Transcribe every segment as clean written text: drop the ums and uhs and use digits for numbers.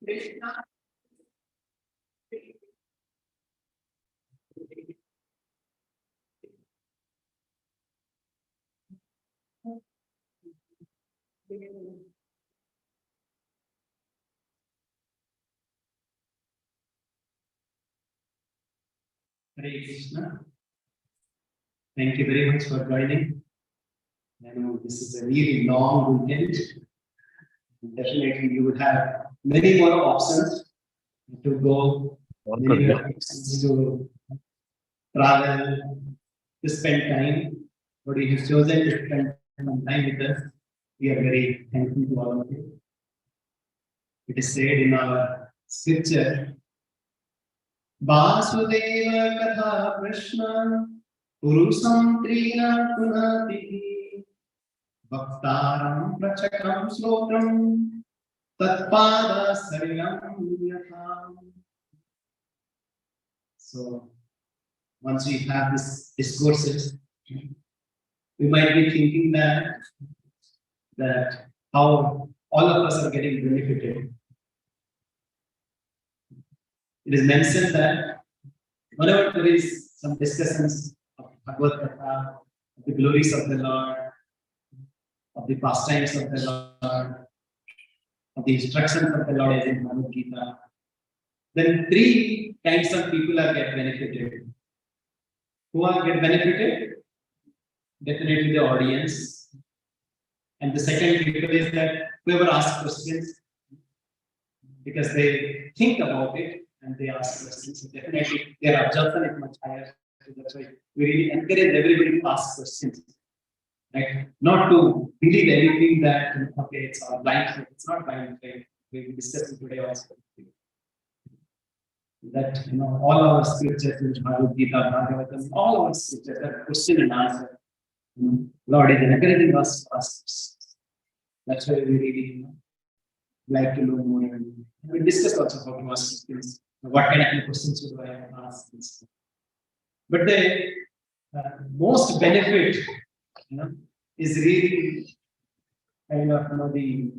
Krishna. Hare Krishna. Thank you very much for joining. I know this is a really long weekend. Definitely, you would have many more options to go, many more options to travel, to spend time. But you have chosen to spend some time with us. We are very thankful to all of you. It is said in our scripture, Vasudeva Katha Krishna Purusam Trina Punati Bhaktaram Prachakram Slokram Tatpada Saryam Yatham. So, once we have these discourses, we might be thinking that how all of us are getting benefited. It is mentioned that whenever there is some discussions of Bhagavad Gita, of the glories of the Lord, of the pastimes of the Lord, of the instructions of the Lord as in Bhagavad Gita, then three kinds of people are get benefited. Who are get benefited? Definitely the audience. And the second people is that whoever asks questions, because they think about it and they ask questions. So definitely their absorption is much higher. So that's why we really encourage everybody to ask questions. Right? Not to believe anything that okay, it's all blind faith. It's not blind faith. We discussed today also. That all our scriptures in Bhagavad Gita, Bhagavatam, all our scriptures are question and answer. Lord is encouraging us to ask questions. That's why we really like to know more. And we discussed also how to ask questions. What kind of questions should I ask? But the most benefit, is really kind of the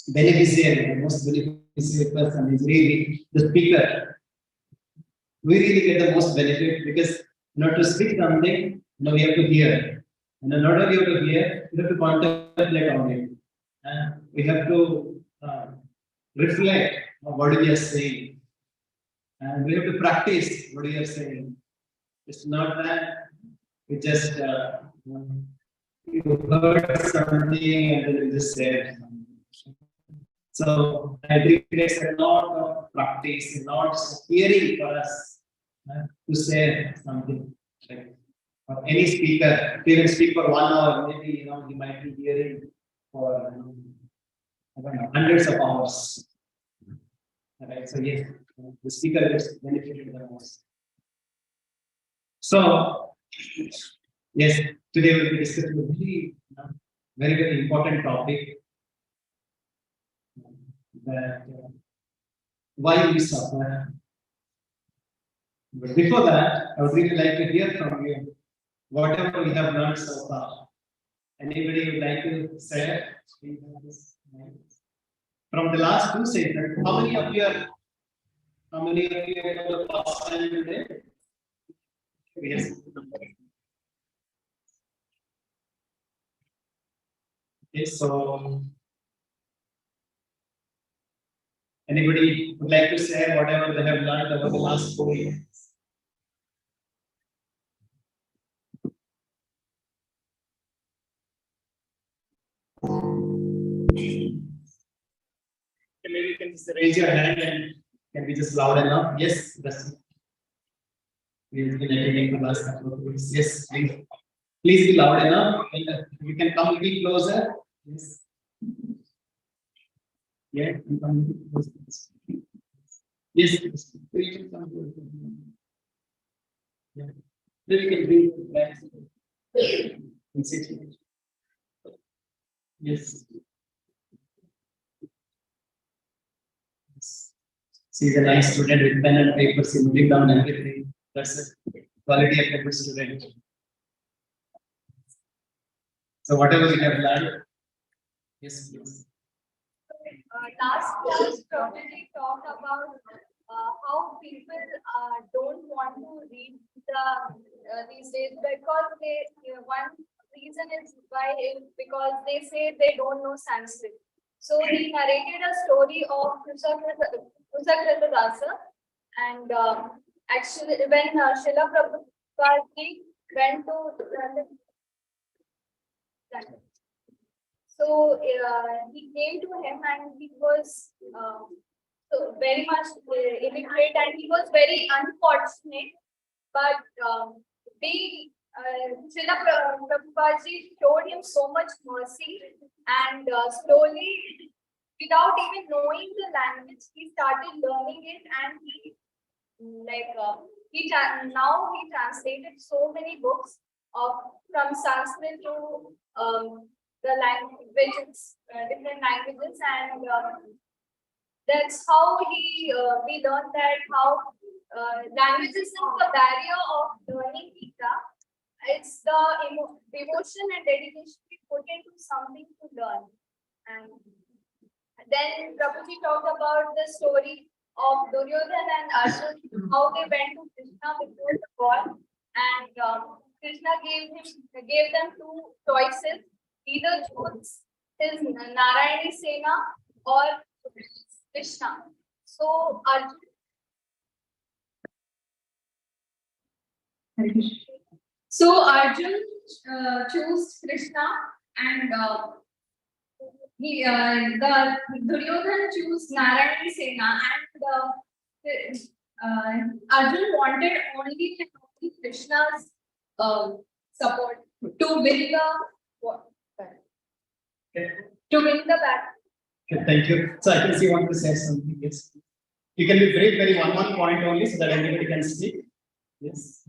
beneficiary. The most beneficiary person is really the speaker. We really get the most benefit because to speak something, we have to hear. And not only have to hear, we have to contemplate on it. And we have to reflect on what we are saying. And we have to practice what we are saying. It's not that we just you heard something and then we just said something. So I think it takes a lot of practice, a lot of hearing for us to say something. Like, or any speaker, if they will speak for 1 hour, maybe he might be hearing for I don't know, hundreds of hours. Right? So yes, the speaker gets benefited the most. So yes, today we'll be discussing a very, very important topic. That why we suffer. But before that, I would really like to hear from you whatever we have learned so far. Anybody would like to share? From the last 2 sessions, how many of you are for the first time today? Yes. Okay, so anybody would like to share whatever they have learned over the last 4 years? Maybe you can just raise your hand and can be just loud enough. Yes, that's we've been attending the last couple of weeks. Yes, please. Please be loud enough. You can come a little closer. Yes. Yeah, you can come a little closer. Yes, you can come closer. Yeah. Then we can bring it back and sit here. Yes. She's a nice student with pen and paper, she's noting down everything. That's the quality of a good student. So whatever we have learned, yes, please. last class, Prabhuji talked about how people don't want to read these days because one reason is because they say they don't know Sanskrit. So he narrated a story of Dasa, and actually when Srila Prabhupada went to so he came to him and he was so very much illiterate and he was very unfortunate. But Srila Prabhupada showed him so much mercy and slowly, without even knowing the language, he started learning it and now he translated so many books from Sanskrit to the languages, different languages, and that's how we learned that how language is not the barrier of learning Gita. It's the devotion and dedication we put into something to learn. And then Prabhuji talked about the story of Duryodhana and Arjuna, how they went to Krishna before the war, and Krishna gave them two choices: either choose his Narayani Sena or Krishna. So Arjuna. So Arjun chose Krishna, and the Duryodhana chose Narayani Sena, and Arjun wanted only Krishna's support to win the war. Okay. To win the battle. Okay, thank you. So I can see you want to say something. Yes. You can be very one point only so that everybody can speak. Yes.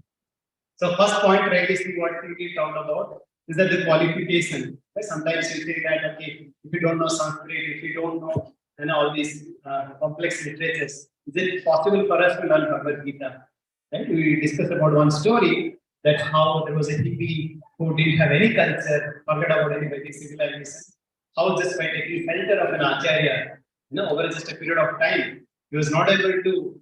So first point, right, is what we talked about is that the qualification. Right? Sometimes you say that okay, if you don't know Sanskrit, if you don't know all these complex literatures, is it possible for us to learn Bhagavad Gita? Right? We discussed about one story that how there was a hippie who didn't have any culture, forget about any Vedic civilization. How just by taking shelter of an acharya, over just a period of time, he was not able to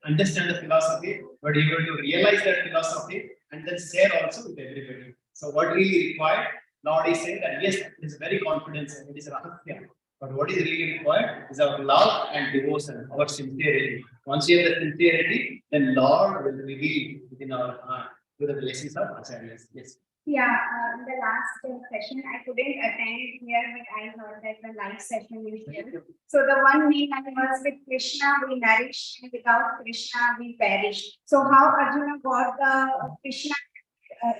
understand the philosophy, but able to realize that philosophy and then share also with everybody. So what really required, Lord is saying that yes, it is very confidence and it is rahasya. But what is really required is our love and devotion, our sincerity. Once you have the sincerity, then Lord will reveal within our heart through the blessings of acharyas. Yes. Yeah, in the last session, I couldn't attend here, but I heard that the live session is here. So the one main line was with Krishna we nourish, and without Krishna we perish. So how Arjuna got the Krishna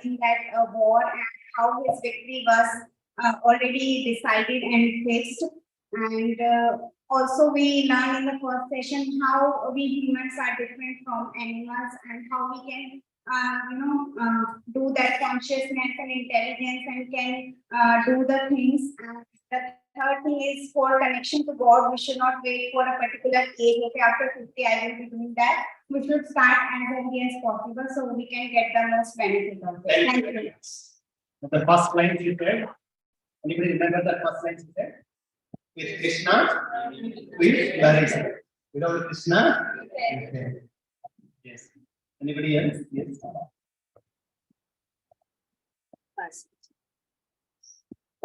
in that war and how his victory was already decided and fixed. And also we learned in the first session how we humans are different from animals and how we can do that consciousness and intelligence and can do the things. And the third thing is for connection to God, we should not wait for a particular age. Okay, after 50, I will be doing that. We should start as early as possible so we can get the most benefit of it. Thank you. The first line you said, anybody remember the first line you said? With Krishna, with Larissa. Without Krishna, okay. Yes. Anybody else? Yes.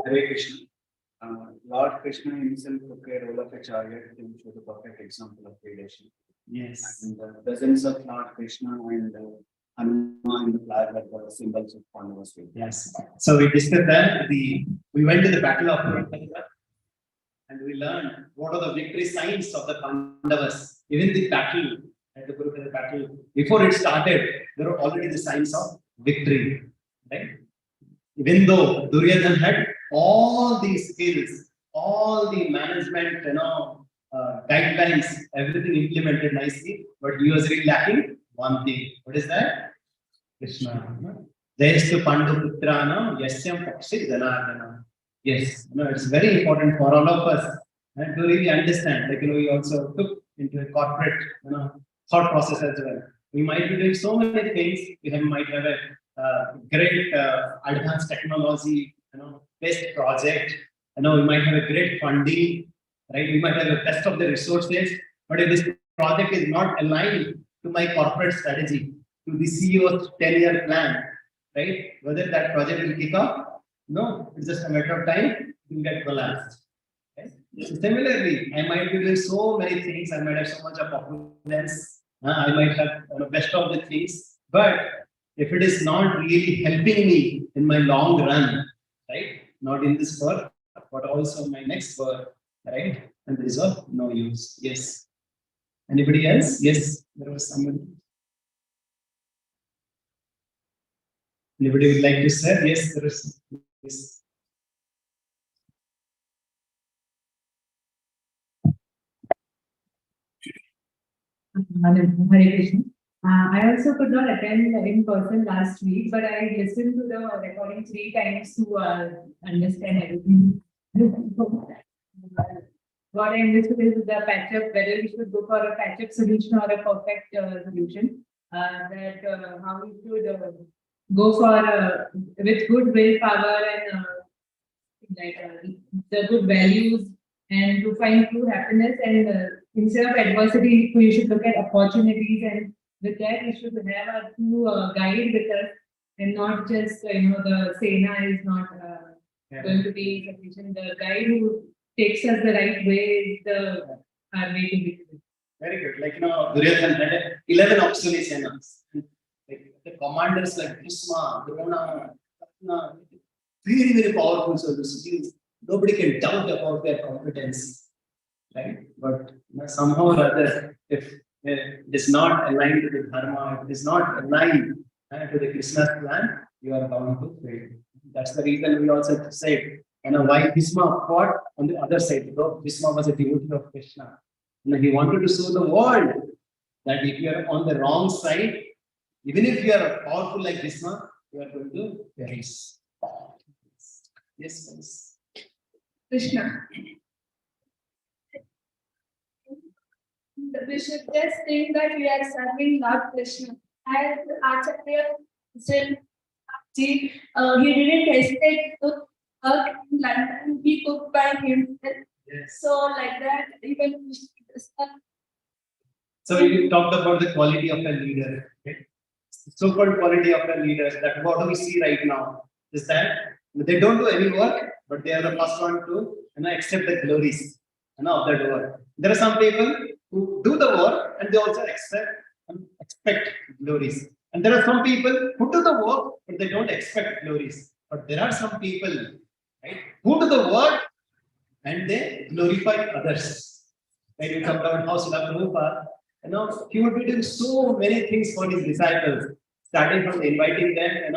Hare Krishna. Lord Krishna himself took a role of a chariot to show the perfect example of leadership. Yes. And the presence of Lord Krishna and Hanuman in the flag are the symbols of Pandavas. Yes. So we discussed that we went to the battle of Whitefield and we learned what are the victory signs of the Pandavas. Even the battle, at the Kurukshetra battle, before it started, there were already the signs of victory. Right? Even though Duryodhana had all these skills, all the management, guidelines, everything implemented nicely, but he was really lacking one thing. What is that? Krishna. Jayastu Pandu Putrana, Yasyam Pakshi Janardana. Yes, it's very important for all of us to really understand. We also took into a corporate, thought process as well. We might be doing so many things. We might have a great advanced technology, based project. We might have a great funding, right? We might have the best of the resources, but if this project is not aligned to my corporate strategy, to the CEO's 10-year plan, right? Whether that project will kick off, no, it's just a matter of time, it will get collapsed. Okay? So similarly, I might be doing so many things, I might have so much of opulence, I might have best of the things, but if it is not really helping me in my long run, right? Not in this birth, but also my next birth, right? And there is of no use. Yes. Anybody else? Yes, there was someone. Anybody would like to say? Yes, there is. Yes. Hare Krishna. I also could not attend in person last week, but I listened to the recording 3 times to understand everything. What I understood is the patch-up, whether we should go for a patch-up solution or a perfect solution. How we should go for with good willpower and the good values and to find true happiness, and instead of adversity, you should look at opportunities, and with that we should have a true guide with us and not just the Sena is not going to be sufficient. The guide who takes us the right way is the our way to be. Very good. Like Duryodhana had 11 auxiliary Senas. Like the commanders like Bhishma, Drona, Karna, very, very powerful soldiers. Nobody can doubt about their competence, right? But somehow or other, if it is not aligned to the dharma, if it is not aligned to the Krishna's plan, you are bound to fail. That's the reason we also said, why Bhishma fought on the other side. Though Bhishma was a devotee of Krishna, he wanted to show the world that if you are on the wrong side, even if you are powerful like Bhishma, you are going to perish. Yes, please. Krishna. We should just think that we are serving Lord Krishna. As Acharya said, he didn't hesitate to work in London. He cooked by himself. Yes. So like that, even so you talked about the quality of a leader. Okay? So-called quality of a leader. That what we see right now is that they don't do any work, but they are the first one to accept the glories of that work. There are some people who do the work and they also expect glories. And there are some people who do the work, but they don't expect glories. But there are some people, right, who do the work and they glorify others. When you come down house of Prabhupada, he would be doing so many things for his disciples, starting from inviting them,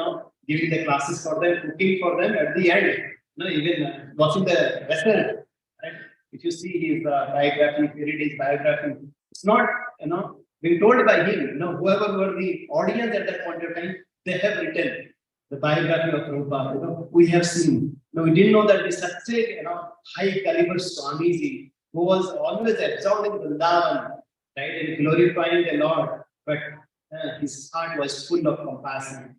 giving the classes for them, cooking for them. At the end, even watching the vessel, right? If you see his biography, if you read his biography, it's not, being told by him. Whoever were the audience at that point of time, they have written the biography of Prabhupada. We have seen. We didn't know that this such a high caliber Swamiji who was always absorbed in Vrindavan, right, and glorifying the Lord, but his heart was full of compassion.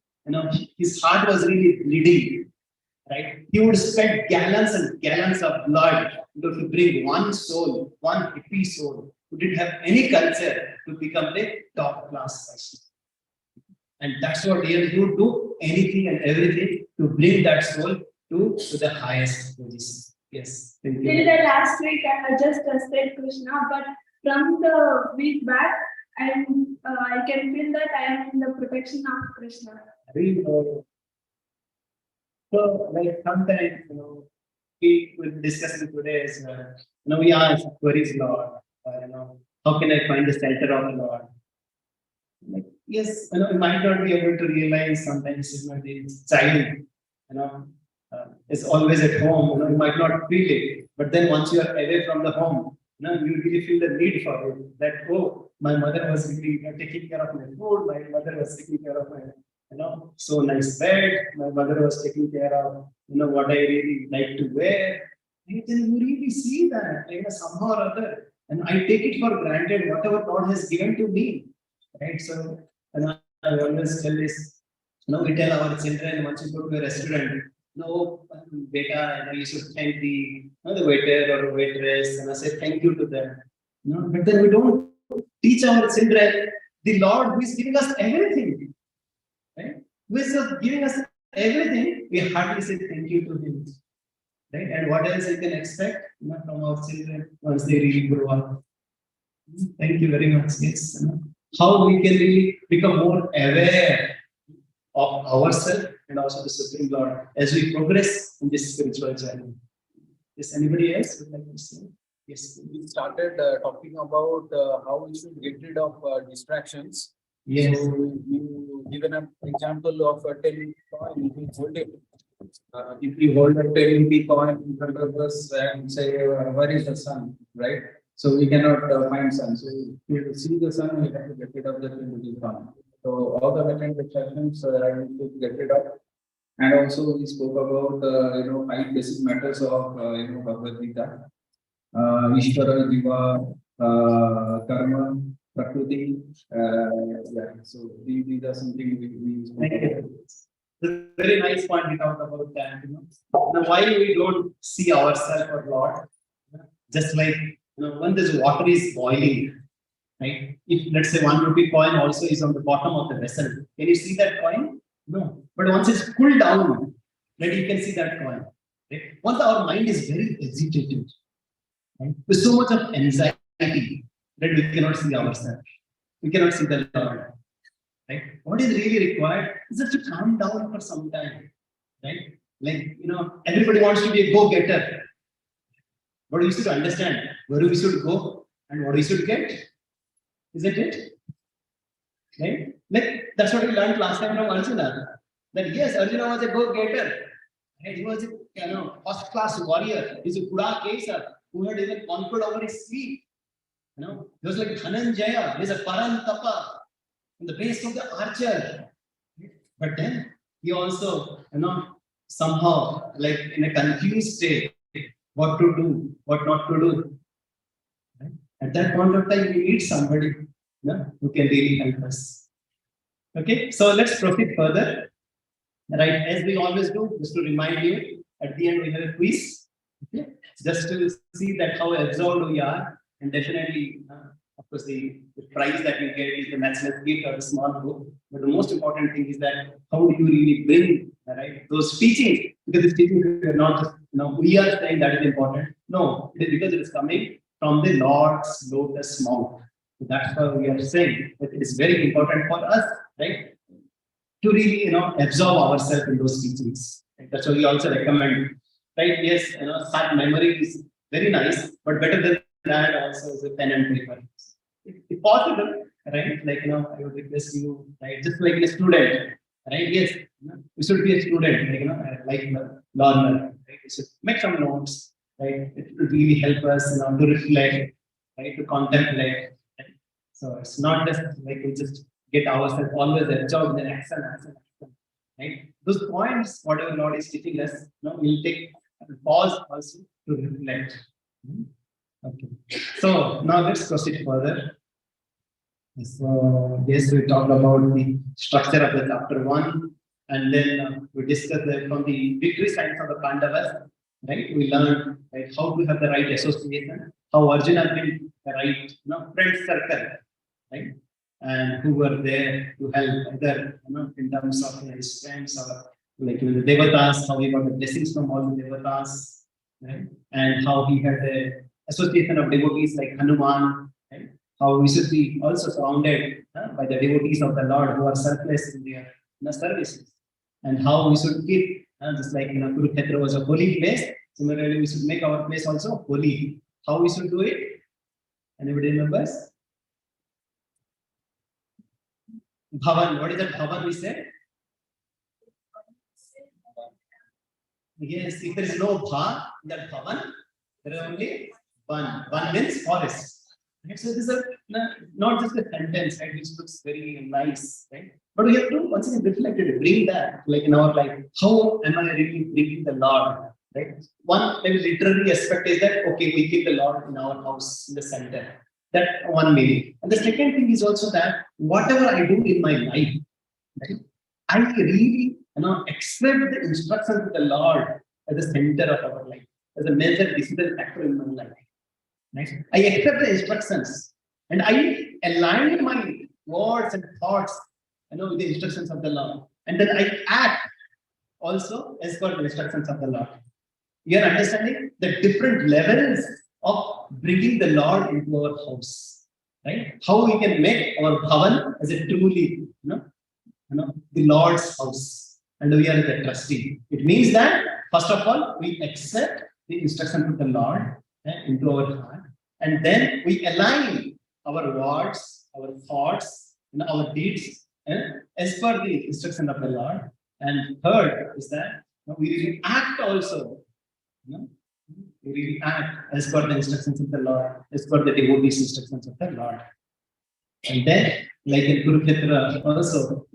His heart was really bleeding, right? He would spend gallons and gallons of blood to bring one soul, one hippie soul who didn't have any culture to become a top class person. And that's what he would do anything and everything to bring that soul to the highest position. Yes. Till the last week, I just said Krishna, but from the week back, I can feel that I am in the protection of Krishna. So, like sometimes, we were discussing today is, we ask, where is Lord? How can I find the center of the Lord? Like, yes, we might not be able to realize sometimes, the child, is always at home, you might not feel it, but then once you are away from the home, you really feel the need for it. That, oh, my mother was really taking care of my food, my mother was taking care of my, so nice bed, my mother was taking care of, what I really like to wear. And then you really see that, somehow or other. And I take it for granted, whatever God has given to me. Right? So, I always tell this, we tell our children, once you go to a restaurant, no, beta, you should thank the waiter or waitress, and I say thank you to them. But then we don't teach our children the Lord who is giving us everything, right? Who is just giving us everything, we hardly say thank you to Him, right? And what else you can expect from our children once they really grow up? Thank you very much. Yes. How we can really become more aware of ourselves and also the Supreme Lord as we progress in this spiritual journey. Is anybody else would like to say? Yes. We started talking about how we should get rid of distractions. Yes. So you given an example of a 10 coin, if you hold it. If you hold a 10 rupee coin in front of us and say, where is the sun, right? So we cannot find sun. So to see the sun, we have to get rid of the 10 rupee coin. So all the different distractions I need to get rid of. And also we spoke about 5 basic matters of Bhagavad Gita. Ishvara, Jiva, Karma, Prakriti. So these are something we spoke about. It's a very nice point we talked about that. Now, why we don't see ourselves or Lord? Just like when this water is boiling, right? If let's say 1 rupee coin also is on the bottom of the vessel, can you see that coin? No. But once it's pulled down, then you can see that coin. Right? Once our mind is very agitated, right? With so much of anxiety that we cannot see ourselves, we cannot see the Lord. Right? What is really required is just to calm down for some time, right? Like everybody wants to be a go-getter, but we should understand where we should go and what we should get, isn't it? Right? Like that's what we learned last time from Arjuna. That yes, Arjuna was a go-getter, right? He was a first-class warrior. He's a Kudakesa who had even conquered over his sleep. He was like Dhananjaya. He's a Parantapa. In the base of the archer, but then he also, somehow like in a confused state, what to do, what not to do. Right? At that point of time, we need somebody who can really help us. Okay, so let's proceed further. Right, as we always do, just to remind you, at the end we have a quiz. Okay, just to see that how absorbed we are, and definitely. Of course, the prize that we get is the matchless gift or a small book. But the most important thing is that how do you really bring those teachings? Because this teaching is not just we are saying that is important. No, it is because it is coming from the Lord's lotus mouth. So that's why we are saying that it is very important for us, right, to really absorb ourselves in those teachings. Right? That's why we also recommend, right? Yes, start memory is very nice, but better than that also is a pen and paper. If possible, right? Like I would request you, right? Just like a student, right? Yes, you should be a student, like learner, right? You should make some notes, right? It will really help us, to reflect, right? To contemplate. Right? So it's not just like we just get ourselves always absorbed in action, right? Those points, whatever Lord is teaching us, we'll take a pause also to reflect. Okay. So now let's proceed further. So yes, we talked about the structure of the chapter 1, and then we discussed from the victory signs of the Pandavas. Right? We learned how to have the right association, how Arjuna built the right friend circle, right? And who were there to help either in terms of his friends or like the devatas, how he got the blessings from all the devatas, right? And how he had the association of devotees like Hanuman, right? How we should be also surrounded by the devotees of the Lord who are selfless in their services, and how we should keep just like Kurukshetra was a holy place. Similarly, we should make our place also holy. How we should do it? Anybody remembers? Bhavan. What is that Bhavan we said? Yes, if there is no Bha in that Bhavan, there is only Van. Van means forest. Right? So this is not just a sentence, right, which looks very nice, right? But we have to once again reflect it, bring that like in our life. How am I really bringing the Lord? Right? One maybe literary aspect is that okay, we keep the Lord in our house in the center. That one meaning. And the second thing is also that whatever I do in my life, right, I really accept the instructions of the Lord as the center of our life, as a major decision factor in my life. Right? I accept the instructions and I align my words and thoughts, with the instructions of the Lord, and then I act also as per the instructions of the Lord. You are understanding the different levels of bringing the Lord into our house, right? How we can make our bhavan as a truly, the Lord's house, and we are the trustee. It means that first of all we accept the instructions of the Lord into our heart, and then we align our words, our thoughts, our deeds as per the instruction of the Lord. And third is that we really act also. We really act as per the instructions of the Lord, as per the devotees' instructions of the Lord. And then, like in Kurukshetra also,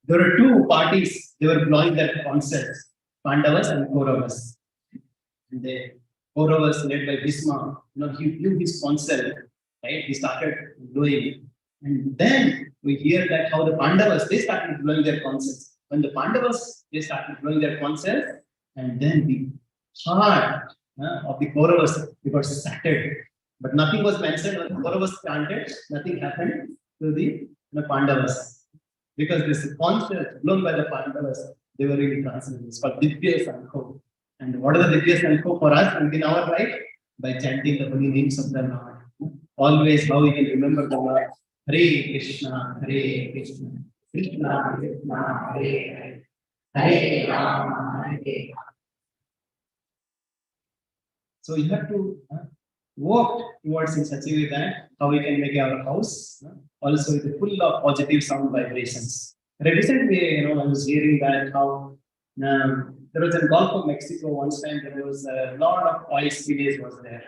there were two parties, they were blowing their concerts, Pandavas and Kauravas. And the Kauravas led by Bhisma, he blew his concert, right? He started blowing. And then we hear that how the Pandavas, they started blowing their concerts. When the Pandavas, they started blowing their concerts, and then the heart of the Kauravas, it was shattered. But nothing was mentioned when the Kauravas chanted, nothing happened to the Pandavas. Because this concert blown by the Pandavas, they were really transcendental. It's called Divya Sankho. And what are the Divya Sankho for us and in our life? By chanting the holy names of the Lord. Always how we can remember the Lord. Hare Krishna, Hare Krishna, Krishna Krishna, Hare Hare, Hare Rama, Hare Rama. So you have to work towards in such a way that how we can make our house also with full of positive sound vibrations. Recently, I was hearing that how there was in Gulf of Mexico once time there was a lot of oil spillage was there.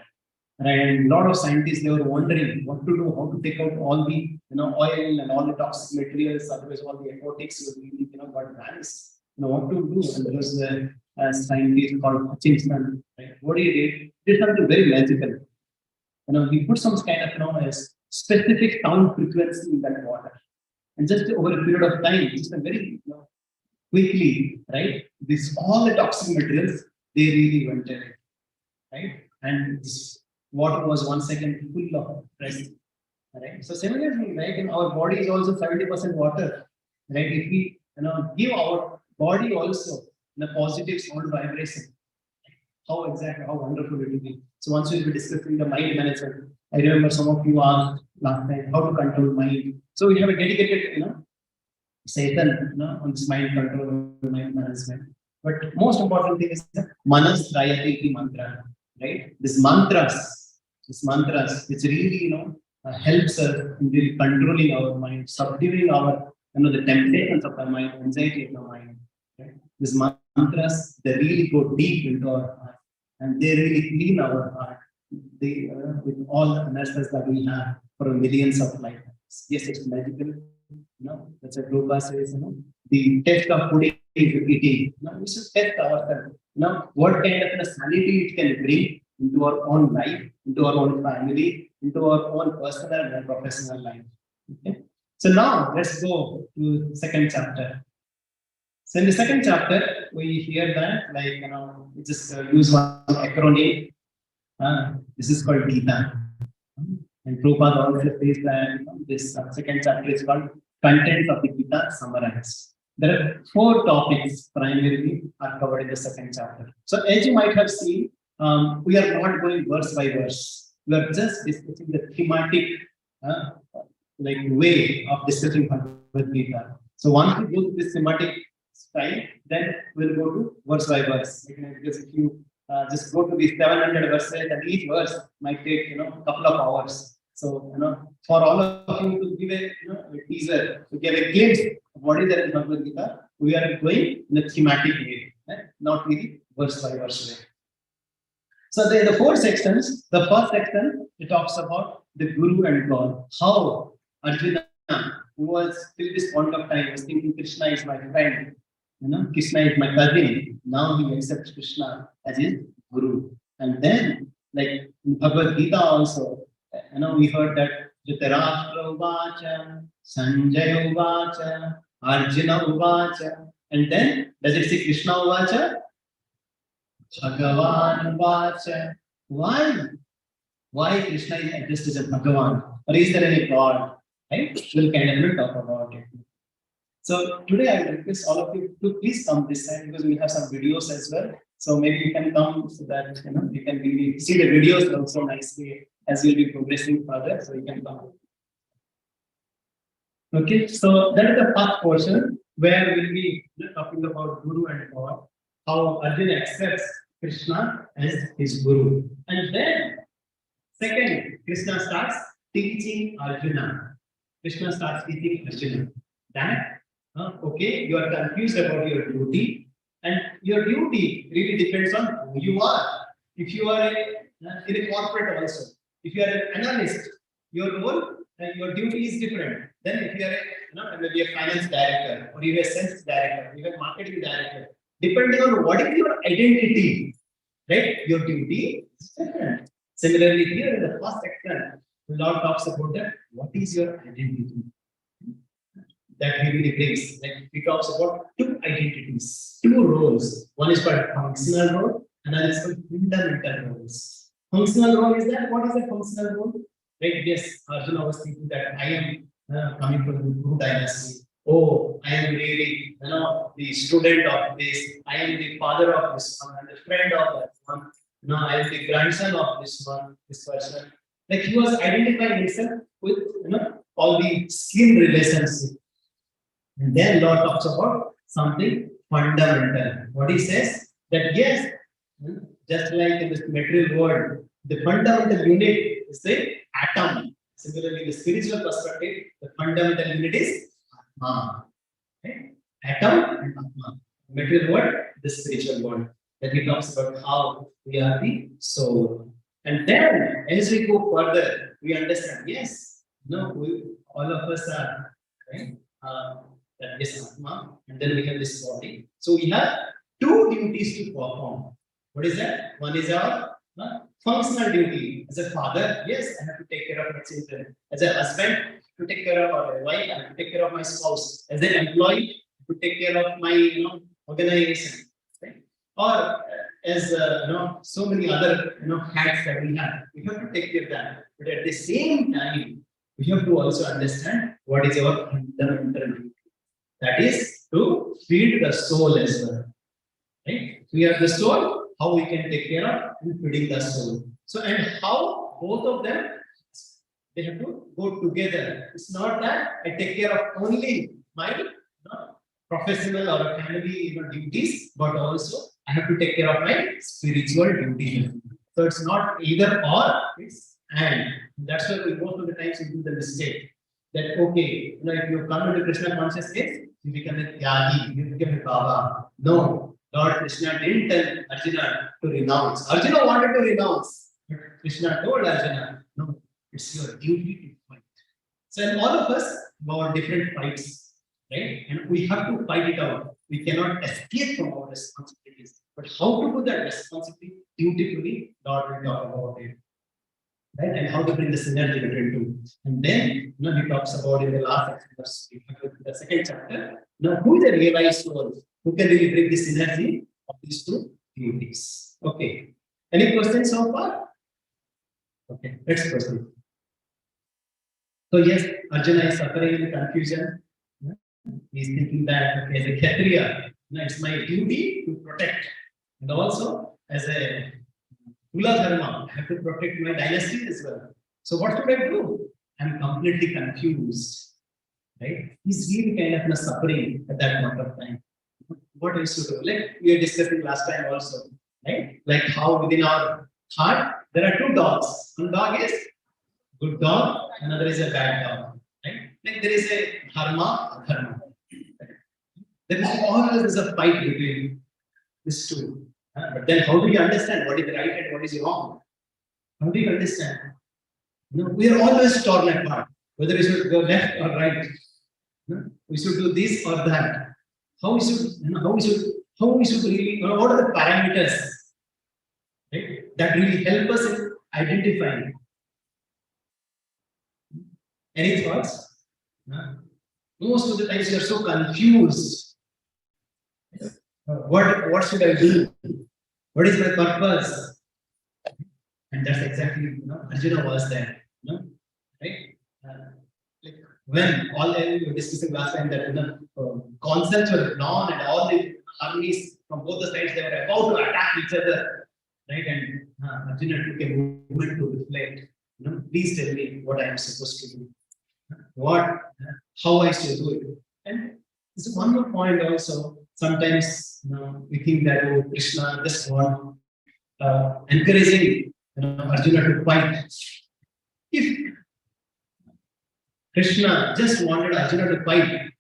And a lot of scientists, they were wondering what to do, how to take out all the oil and all the toxic materials, otherwise all the aquatics will be got vanished. What to do? And there was a scientist called Hutchinson. Right? What he did something very magical. He put some kind of a specific sound frequency in that water, and just over a period of time, just a very quickly, right? This all the toxic materials they really went away, right? And this water was 1 second full of rest, right? So similarly, right, in our body is also 70% water, right? If we give our body also a positive sound vibration, how wonderful it will be. So once we will be discussing the mind management, I remember some of you asked last time how to control mind. So we have a dedicated Satan on this mind control, mind management. But most important thing is Manas Trayati iti mantra, right? This mantras, which really helps us in really controlling our mind, subduing our the temptations of the mind, anxiety of the mind. Right? These mantras, they really go deep into our heart, and they really clean our heart. They with all the messages that we have for millions of lifetimes. Yes, it's magical. That's what Prabhupada says. The test of food is eating. We should test ourselves. What kind of sanity it can bring into our own life, into our own family, into our own personal and professional life. Okay. So now let's go to the second chapter. So in the second chapter, we hear that we just use one acronym. This is called Gita. And Prabhupada also says that this second chapter is called Contents of the Gita Summarized. There are 4 topics primarily are covered in the second chapter. So as you might have seen, we are not going verse by verse. We are just discussing the thematic way of discussing Bhagavad Gita. So once we go to this thematic style, then we'll go to verse by verse. Because if you just go to these 700 verses, and each verse might take a couple of hours. So for all of you to give a teaser, to give a glimpse of what is there in Bhagavad Gita, we are going in a thematic way, not really verse by verse way. So the 4 sections. The first section, it talks about the Guru and God. How Arjuna, who was till this point of time was thinking Krishna is my friend, Krishna is my cousin. Now he accepts Krishna as his Guru. And then, like in Bhagavad Gita also, we heard that Dhritarashtra Uvacha, Sanjaya Uvacha, Arjuna Uvacha, And then, does it say Krishna Uvacha? Bhagavan Uvacha. Why? Why Krishna is addressed as a Bhagavan? Or is there any God? Right? We'll kind of talk about it. So today I will request all of you to please come this side because we have some videos as well. So maybe you can come so that you can really see the videos also nicely as we'll be progressing further. So you can come. Okay, so that is the first portion where we'll be talking about Guru and God, how Arjuna accepts Krishna as his Guru. And then, second, Krishna starts teaching Arjuna. Krishna starts teaching Arjuna that, okay, you are confused about your duty, and your duty really depends on who you are. If you are in a corporate also, if you are an analyst, your role, your duty is different. Then if you are maybe a finance director, or you are a sales director, you are a marketing director, depending on what is your identity, right? Your duty is different. Similarly, here in the first section, Lord talks about that. What is your identity? That he really brings. Like he talks about two identities, two roles. One is called functional role, another is called fundamental roles. Functional role is that. What is a functional role? Right? Yes, Arjuna was thinking that I am coming from the Guru dynasty. Oh, I am really, the student of this. I am the father of this one, and the friend of that one. No, I am the grandson of this one, this person. Like he was identifying himself with, all the skin relationship. And then Lord talks about something fundamental. What he says that yes, just like in this material world, the fundamental unit is the atom. Similarly, in the spiritual perspective, the fundamental unit is Atma. Okay? Atom and Atma. Material world, the spiritual world. Then he talks about how we are the soul. And then, as we go further, we understand, yes, all of us are, right? That is Atma, and then we have this body. So we have two duties to perform. What is that? One is our functional duty. As a father, yes, I have to take care of my children. As a husband, to take care of my wife, I have to take care of my spouse. As an employee, to take care of my organization. Right? Or as so many other hats that we have to take care of that. But at the same time, we have to also understand what is our fundamental duty. That is to feed the soul as well. Right? We have the soul, how we can take care of and feeding the soul. So, and how both of them, they have to go together. It's not that I take care of only my professional or family duties, but also I have to take care of my spiritual duty. So it's not either or, it's and. That's why we most of the times we do the mistake that okay, if you come into Krishna consciousness, you become a Tyagi, you become a Baba. No, Lord Krishna didn't tell Arjuna to renounce. Arjuna wanted to renounce, but Krishna told Arjuna, no, it's your duty to fight. So in all of us, we have different fights, right? And we have to fight it out. We cannot escape from our responsibilities. But how to do that responsibility beautifully, Lord will talk about it. Right? And how to bring the synergy between two. And then he talks about in the last chapter, the second chapter, who is the realized soul who can really bring the synergy of these two duties. Okay. Any questions so far? Okay, let's proceed. So yes, Arjuna is suffering in confusion. He's thinking that okay, as a Kshatriya, it's my duty to protect. And also as a Kula Dharma, I have to protect my dynasty as well. So what should I do? I'm completely confused. Right? He's really kind of suffering at that point of time. What is to do? Like we were discussing last time also, right? Like how within our heart there are two dogs. One dog is good dog, another is a bad dog. Right? Like there is a dharma, adharma. There is always a fight between these two. But then how do you understand what is right and what is wrong? How do you understand? We are always torn apart, whether we should go left or right. We should do this or that. How we should really, what are the parameters, right, that really help us in identifying? Any thoughts? Most of the times you are so confused. What should I do? What is my purpose? And that's exactly, Arjuna was there, right? Like when all we were discussing last time that concepts were drawn and all the armies from both the sides they were about to attack each other, right? And Arjuna took a moment to reflect. Please tell me what I am supposed to do, how I should do it. And this is one more point also. Sometimes we think that Krishna just want encouraging Arjuna to fight. If Krishna just wanted Arjuna to fight,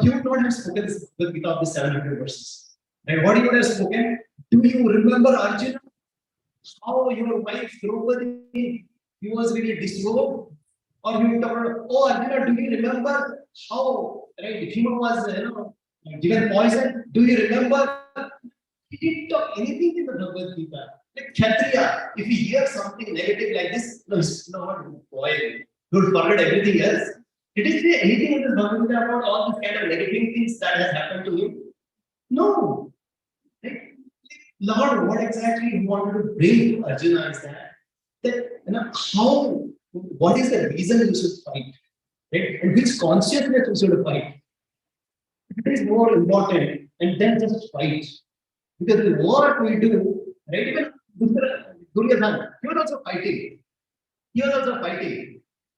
he would not have spoken this without the 700 verses. Right? What he would have spoken? Do you remember Arjuna? How your wife Draupadi, he was really disrobed? Or he would have, oh Arjuna, do you remember how Bhima was given poison? Do you remember? He didn't talk anything in the Bhagavad Gita. Like Kshatriya, if he hears something negative like this, he's not boy. Don't forget everything else. Did he say anything in the Bhagavad Gita about all these kind of negative things that has happened to him? No. Lord, what exactly he wanted to bring to Arjuna is that what is the reason you should fight? Right? And which consciousness you should fight? It is more important and then just fight. Because what we do, right? Even Duryodhana, he was also fighting.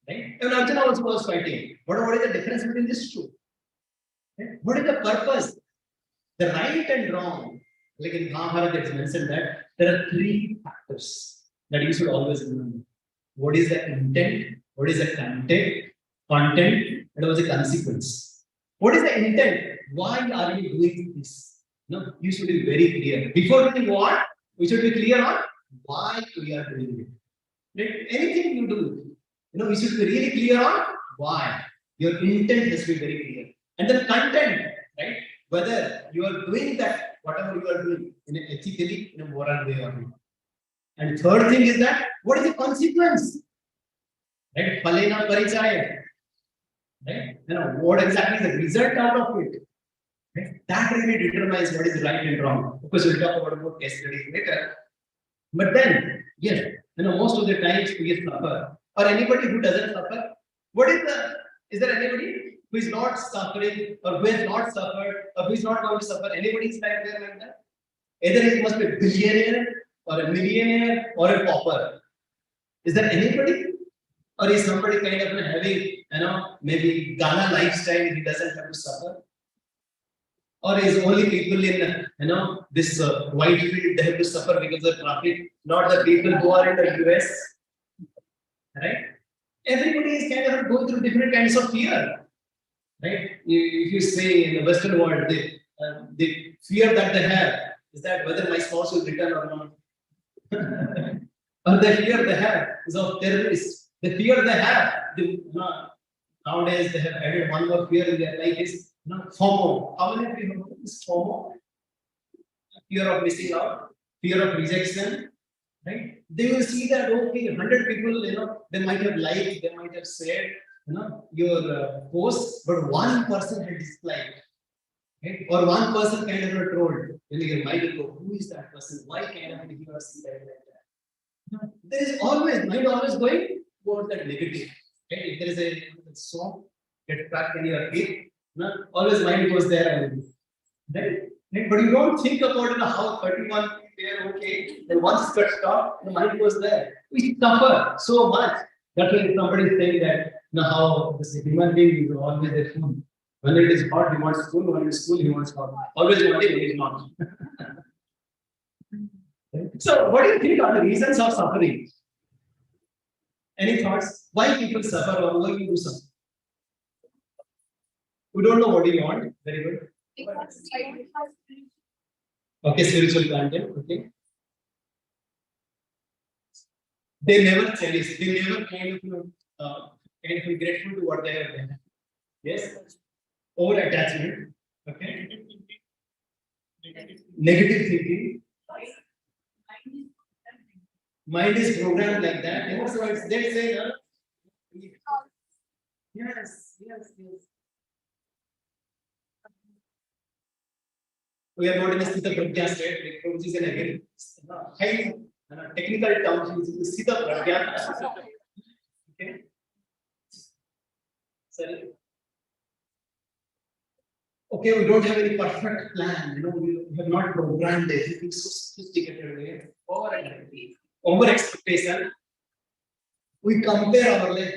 Right? And Arjuna also was fighting. What is the difference between these two? Right? What is the purpose? The right and wrong. Like in Mahabharata, it's mentioned that there are 3 factors that you should always remember. What is the intent? What is the content? And what is the consequence? What is the intent? Why are you doing this? You should be very clear. Before doing what, we should be clear on why we are doing it. Right? Anything you do, we should be really clear on why. Your intent has to be very clear. And then content, right? Whether you are doing that, whatever you are doing, in an ethically, in a moral way or not. And third thing is that, what is the consequence? Right? Palena parichaya. Right? What exactly is the result out of it? Right? That really determines what is right and wrong. Of course, we'll talk about case studies later. But then, yes, most of the times we suffer. Or anybody who doesn't suffer, is there anybody who is not suffering or who has not suffered or who is not going to suffer? Anybody is like that? Either he must be a billionaire or a millionaire or a pauper. Is there anybody? Or is somebody kind of having, maybe Ghana lifestyle, he doesn't have to suffer? Or is only people in, this Whitefield, they have to suffer because of traffic, not the people who are in the US? Right? Everybody is kind of going through different kinds of fear. Right? If you say in the Western world, the fear that they have is that whether my spouse will return or not. Or the fear they have is of terrorists. The fear they have, nowadays they have added one more fear in their life is FOMO. How many people know this FOMO? Fear of missing out, fear of rejection. Right? They will see that 100 people, they might have liked, they might have shared, your post, but one person had disliked. Right? Or one person kind of trolled. Then your mind will go, who is that person? Why kind of he or she like that? There is always mind always going towards that negative. Right? If there is a song get trapped in your head, always mind goes there. Right? But you don't think about how 31 there, and once it gets stopped, the mind goes there. We suffer so much. That's why somebody is saying that how this human being is always a fool. When it is hot, he wants cool. When it is cool, he wants hot. Always wanting, he is not. So, what do you think are the reasons of suffering? Any thoughts? Why people suffer or why people suffer? We don't know what you want. Very good. Okay, spiritual content. Okay. They never cherish. They never kind of be grateful to what they have done. Yes. Over attachment. Okay. Negative thinking. Mind is programmed like that. So they say, yes. We are not in a Sita Pragya state, which is an again high technical term, which is Sita Pragya. Okay. Sorry. Okay, we don't have any perfect plan. We have not programmed everything so sophisticated way. Over expectation. We compare our life.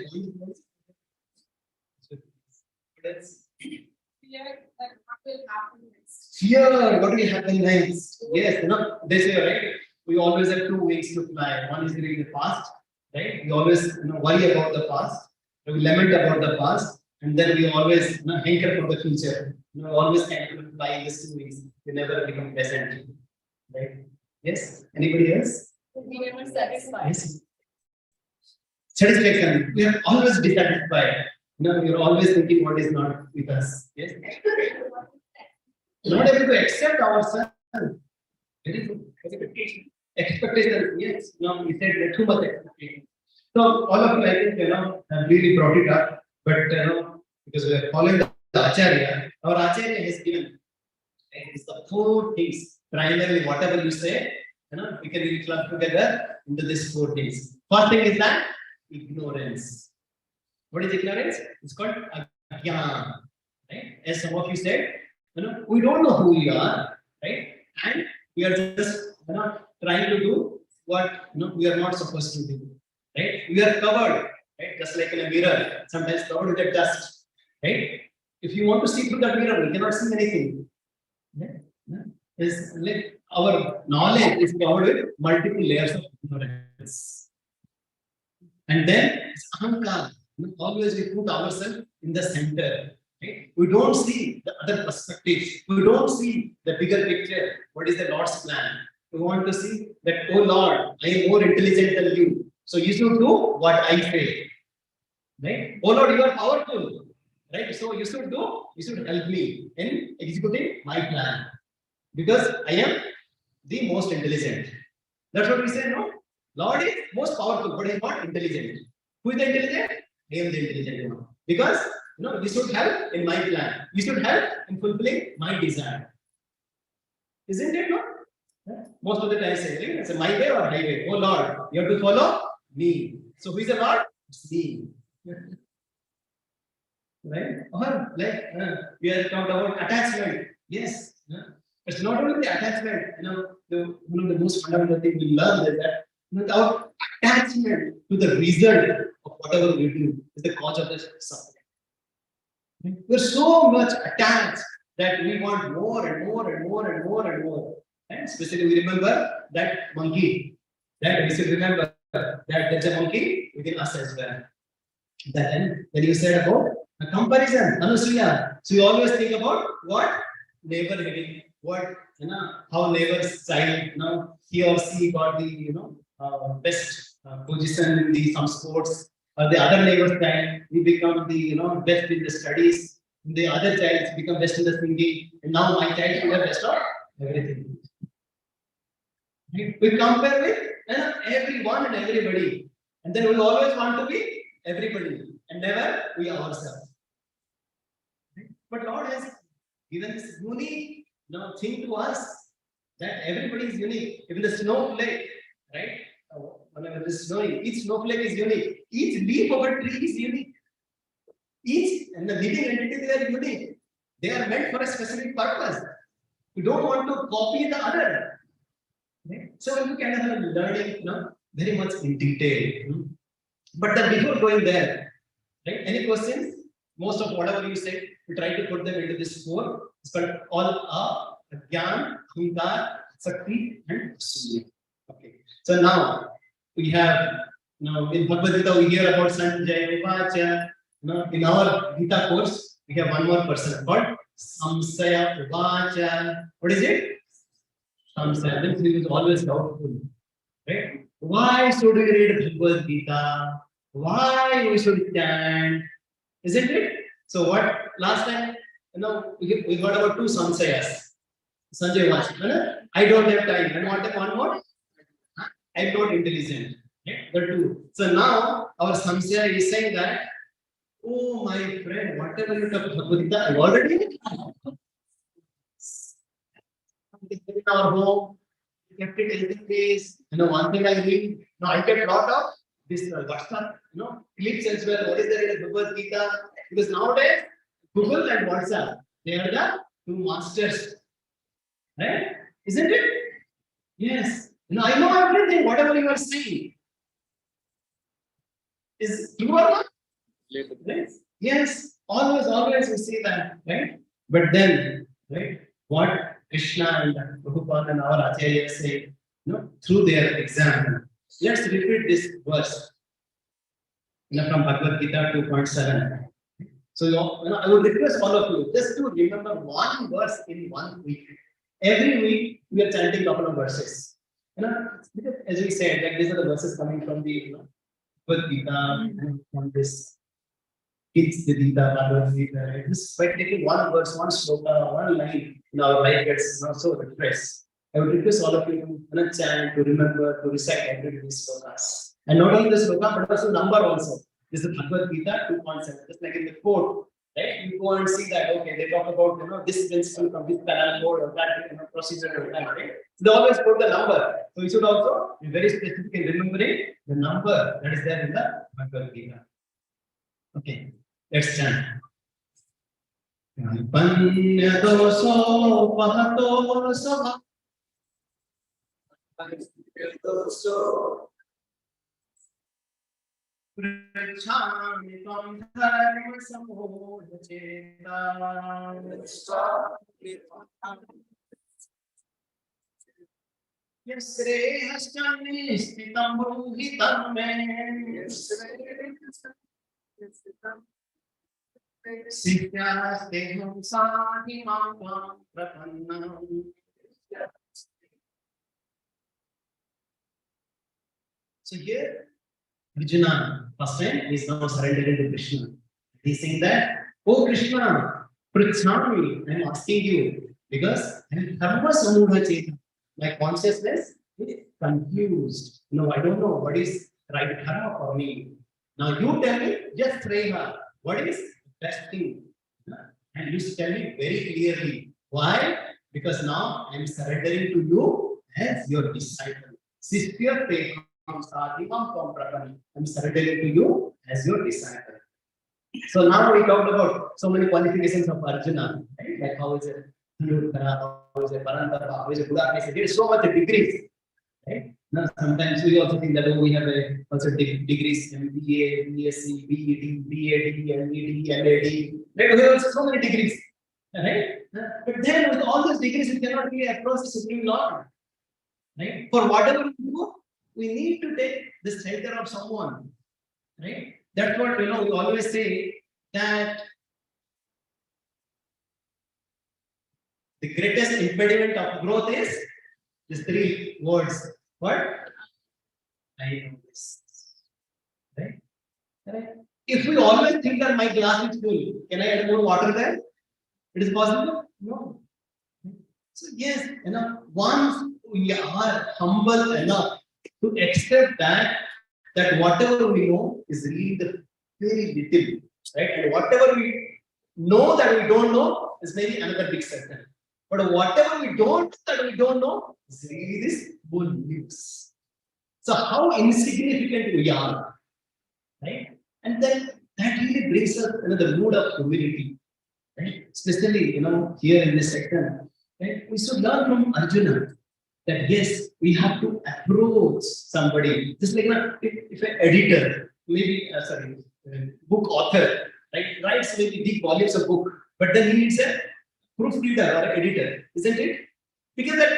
Fear, what will happen next? Yes, they say, right? We always have 2 weeks to fly. One is during the past, right? We always worry about the past, we lament about the past, and then we always hanker for the future. Always kind of fly this 2 weeks. We never become present, right? Yes. Anybody else? We never satisfied. Yes. Satisfaction. We are always dissatisfied. We are always thinking what is not with us. Yes. Not able to accept ourselves. Very good. Expectation. Expectation. Yes. We said too much expectation. So all of you, I think, have really brought it up, but because we are following the Acharya, our Acharya has given it's the 4 things. Primarily, whatever you say, we can really club together into these 4 things. First thing is that ignorance. What is ignorance? It's called ajnana. Right? As some of you said, we don't know who we are, right? And we are just trying to do what we are not supposed to do. Right? We are covered, right? Just like in a mirror, sometimes covered with a dust. Right? If you want to see through the mirror, we cannot see anything. Right? It's like our knowledge is covered with multiple layers of ignorance. And then it's ahankara. Always we put ourselves in the center. Right? We don't see the other perspectives. We don't see the bigger picture. What is the Lord's plan? We want to see that, oh Lord, I am more intelligent than you. So you should do what I say. Right? Oh Lord, you are powerful. Right? So you should help me in executing my plan. Because I am the most intelligent. That's what we say, no? Lord is most powerful, but he is not intelligent. Who is the intelligent? I am the intelligent one. Because you should help in my plan. You should help in fulfilling my desire. Isn't it, no? Most of the time say, right? It's my way or highway. Oh Lord, you have to follow me. So who is the Lord? It's me. Right? Or like we are talking about attachment. Yes. It's not only the attachment. One of the most fundamental things we learn is that without attachment to the result of whatever we do is the cause of the suffering. We're so much attached that we want more and more and more and more and more. And especially we remember that monkey. That we should remember that there's a monkey within us as well. Then you said about a comparison, Anusuya. So you always think about what neighbor having, what how neighbor's child, he or she got the best position in some sports, or the other neighbor's child, he become the best in the studies. The other child become best in the singing, and now my child should have best of everything. We compare with everyone and everybody, and then we always want to be everybody and never we ourselves. But Lord has given this unique thing to us that everybody is unique. Even the snowflake, right? Whenever it is snowing, each snowflake is unique. Each leaf of a tree is unique. Each and the living entity, they are unique. They are meant for a specific purpose. We don't want to copy the other. Right? So we kind of learning, very much in detail. But then before going there, right? Any questions? Most of whatever you said, we try to put them into this 4. It's called all Gyan, Ahankar, Sakti, and Surya. Okay. So now we have in Bhagavad Gita we hear about Sanjay Uvacha. In our Gita course, we have one more person called Samsaya Uvacha. What is it? Samsaya. This is always doubtful. Right? Why should we read Bhagavad Gita? Why we should chant? Isn't it? So what last time we heard about 2 Samsayas. Sanjay Uvacha. I don't have time. And what one more? I'm not intelligent. Okay? The 2. So now our Samsaya is saying that, oh my friend, whatever you talk about Bhagavad Gita, I've already. It is in our home. We kept it in place. One thing I read. Now I get a lot of this WhatsApp, clips as well. What is there in the Bhagavad Gita? Because nowadays, Google and WhatsApp, they are the two masters. Right? Isn't it? Yes. I know everything, whatever you are saying. Is true or not? Right? Yes. Always we see that, right? But then, right, what Krishna and Prabhupada and our Acharya say, through their example. Let's repeat this verse. From Bhagavad Gita 2.7. So, I would request all of you just to remember one verse in 1 week. Every week we are chanting a couple of verses. Because as we said, like these are the verses coming from the Bhagavad Gita, from this kids the Gita, Bhagavad Gita. Right? Just by taking one verse, one sloka, one line, our life gets so refreshed. I would request all of you to chant, to remember, to recite every day these slokas. And not only the sloka, but also number also. This is Bhagavad Gita 2.7. Just like in the quote, right? You go and see that, okay, they talk about, this principle from this canal code or that procedure or that, right? So they always put the number. So we should also be very specific in remembering the number that is there in the Bhagavad Gita. Okay, let's chant. Panyadoso pahato sabha. Pritchami tam dharma samodhacheta. Yasrehasthani sthitam bruhitam me. Siddhyasteham sadhimam prapannam. So here, Arjuna, first time, is now surrendering to Krishna. He's saying that, oh Krishna, Pritchami, I'm asking you, because I'm dharma samudhacheta. My consciousness is confused. I don't know what is right dharma for me. Now you tell me, just Reha, what is best thing? And you tell me very clearly. Why? Because now I'm surrendering to you as your disciple. I'm surrendering to you as your disciple. So now we talked about so many qualifications of Arjuna, right? Like how is it how is it Parantapa, how is it Buddha? There is so much degrees, right? Now sometimes we also think that we have also degrees MBA, BSc, BEd, BAd, MEd, LAD. Right? We have also so many degrees, right? But then with all those degrees, we cannot really approach the Supreme Lord, right? For whatever we do, we need to take the shelter of someone, right? That's what we always say, that the greatest impediment of growth is these 3 words. What? I know this. Right? Right? If we always think that my glass is full, can I add more water there? It is possible? No. So yes, once we are humble enough to accept that whatever we know is really the very little, right? And whatever we know that we don't know is maybe another big circle. But whatever we don't know is really this whole news. So how insignificant we are, right? And then that really brings us the mood of humility, right? Especially here in this section, right? We should learn from Arjuna that yes, we have to approach somebody. Just like if an editor, maybe book author, right, writes maybe big volumes of book, but then he needs a proofreader or an editor, isn't it? Because that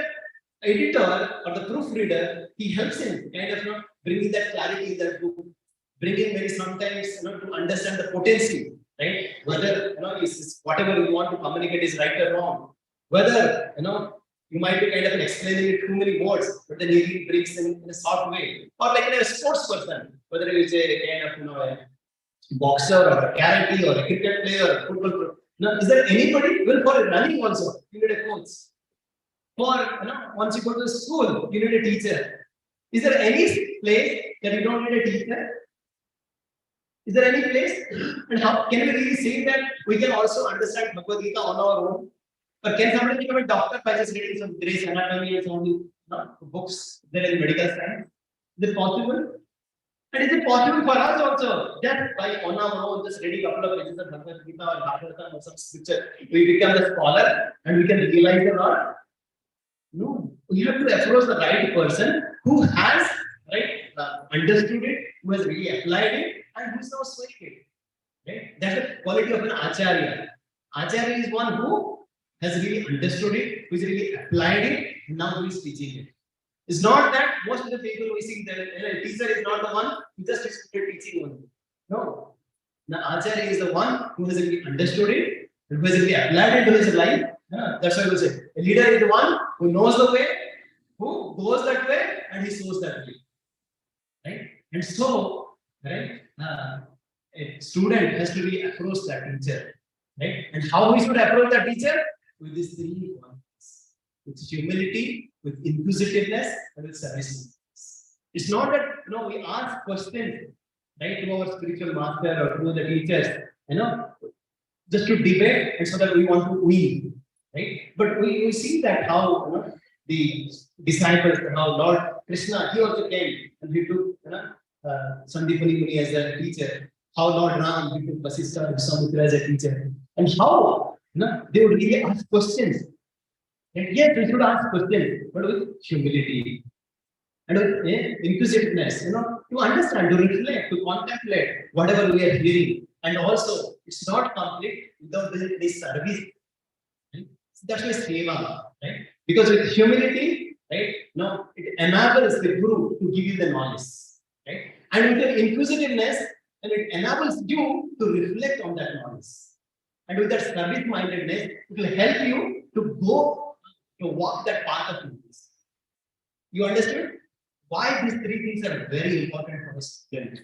editor or the proofreader, he helps him kind of bringing that clarity in that book, bringing maybe sometimes to understand the potency, right? Whether is whatever you want to communicate is right or wrong. Whether you might be kind of explaining it too many words, but then he brings in a soft way. Or like a sports person, whether it's a kind of a boxer or a karate or a cricket player or a football player. Now, is there anybody? Well, for running also, you need a coach. For once you go to school, you need a teacher. Is there any place that you don't need a teacher? Is there any place? And how can we really say that we can also understand Bhagavad Gita on our own? But can somebody become a doctor by just reading some Grey's Anatomy and some of the books there in medical science? Is it possible? And is it possible for us also? Just by on our own, just reading a couple of pages of Bhagavad Gita or Bhagavatam or some scripture, we become a scholar and we can realize a lot? No. We have to approach the right person who has understood it, who has really applied it, and who is now showing it. Right? That's the quality of an acharya. Acharya is one who has really understood it, who has really applied it, and now who is teaching it. It's not that most of the people we see that a teacher is not the one who just is teaching only. No. The acharya is the one who has really understood it, who has really applied it to his life. That's why we say a leader is the one who knows the way, who goes that way, and he shows that way. Right? And so, right, a student has to really approach that teacher. Right? And how we should approach that teacher? With these three qualities: with humility, with inquisitiveness, and with service. It's not that we ask questions, right, to our spiritual master or to the teachers, just to debate and so that we want to win. Right? But we see that how the disciples, how Lord Krishna, he also came and he took Sandipani Muni as a teacher. How Lord Ram, he took Vasishtha and Vishwamitra as a teacher. And how they would really ask questions. And yes, we should ask questions, but with humility and with inquisitiveness, to understand, to reflect, to contemplate whatever we are hearing. And also, it's not complete without this service. Right? That's why seva, right? Because with humility, right, it enables the guru to give you the knowledge, right? And with the inquisitiveness, and it enables you to reflect on that knowledge. And with that service-mindedness, it will help you to go to walk that path of knowledge. You understood why these three things are very important for a student.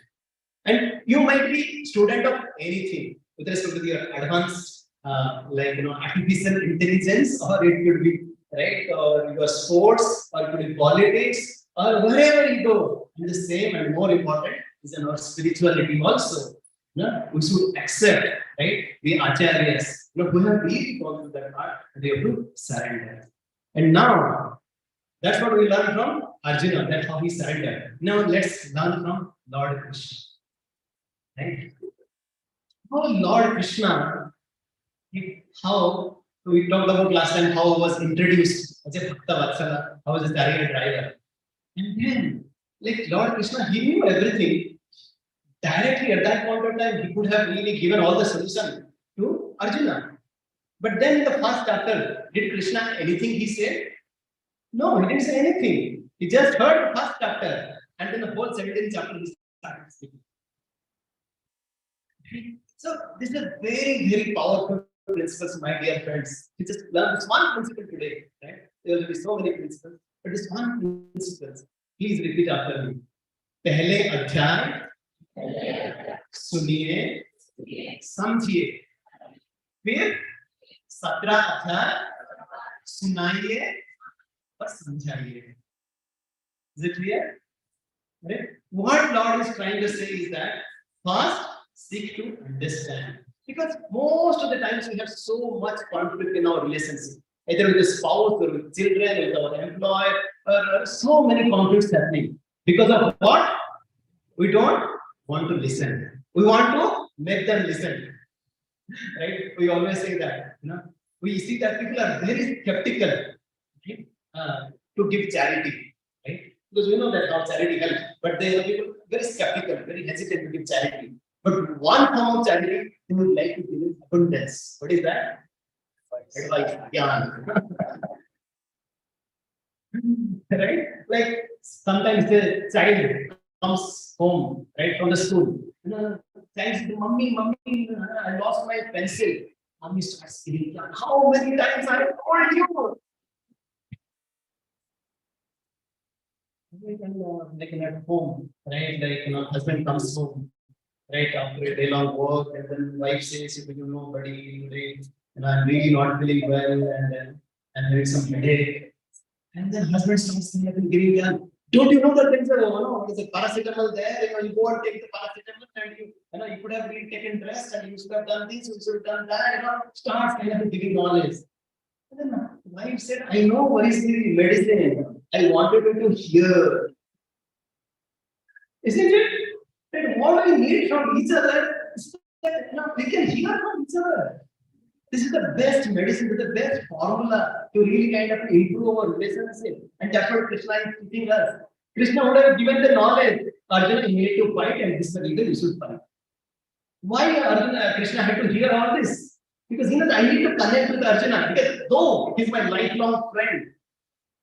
And you might be student of anything with respect to your advanced, artificial intelligence, or it could be right, or your sports, or it could be politics, or wherever you go. And the same and more important is in our spirituality also. We should accept, right, the acharyas, who have really gone through that part, and they have to surrender. And now, that's what we learn from Arjuna. That's how he surrendered. Now let's learn from Lord Krishna. Right? How Lord Krishna, how we talked about last time, how he was introduced as a Bhakta Vatsala, how was a chariot driver. And then, like Lord Krishna, he knew everything. Directly at that point of time, he could have really given all the solution to Arjuna. But then in the first chapter, did Krishna anything he said? No, he didn't say anything. He just heard the first chapter. And then the whole 17th chapter, he started speaking. So this is a very, very powerful principles, my dear friends. We just learn this one principle today. Right? There will be so many principles, but this one principle. Please repeat after me. पहले अध्याय सुनिए समझिए, फिर 17 अध्याय सुनाइए और समझाइए. Is it clear? Right? What Lord is trying to say is that first seek to understand, because most of the times we have so much conflict in our relationship, either with the spouse or with children, with our employer, or so many conflicts happening because of what? We don't want to listen. We want to make them listen. Right? We always say that. We see that people are very skeptical, right, to give charity, right? Because we know that how charity helps, but they are people very skeptical, very hesitant to give charity. But one form of charity they would like to give is abundance. What is that? Advice. Yeah. Right? Like sometimes the child comes home, right, from the school. Thanks to mommy, I lost my pencil. Mommy starts saying, how many times I told you? Like at home, right? Like husband comes home, right, after a day long work, and then wife says, buddy, today, I'm really not feeling well, and there is some headache. And then husband starts saying, giving them, don't you know that there's a paracetamol there? You go and take the paracetamol, and you could have really taken rest, and you should have done this, you should have done that. Starts kind of giving knowledge. Then my wife said, I know what is the medicine. I wanted you to hear. Isn't it? That what we need from each other is that we can hear from each other. This is the best medicine, this is the best formula to really kind of improve our relationship. And that's what Krishna is teaching us. Krishna would have given the knowledge, Arjuna, you need to fight, and this is the reason you should fight. Why Krishna had to hear all this? Because he knows I need to connect with Arjuna, because though he's my lifelong friend,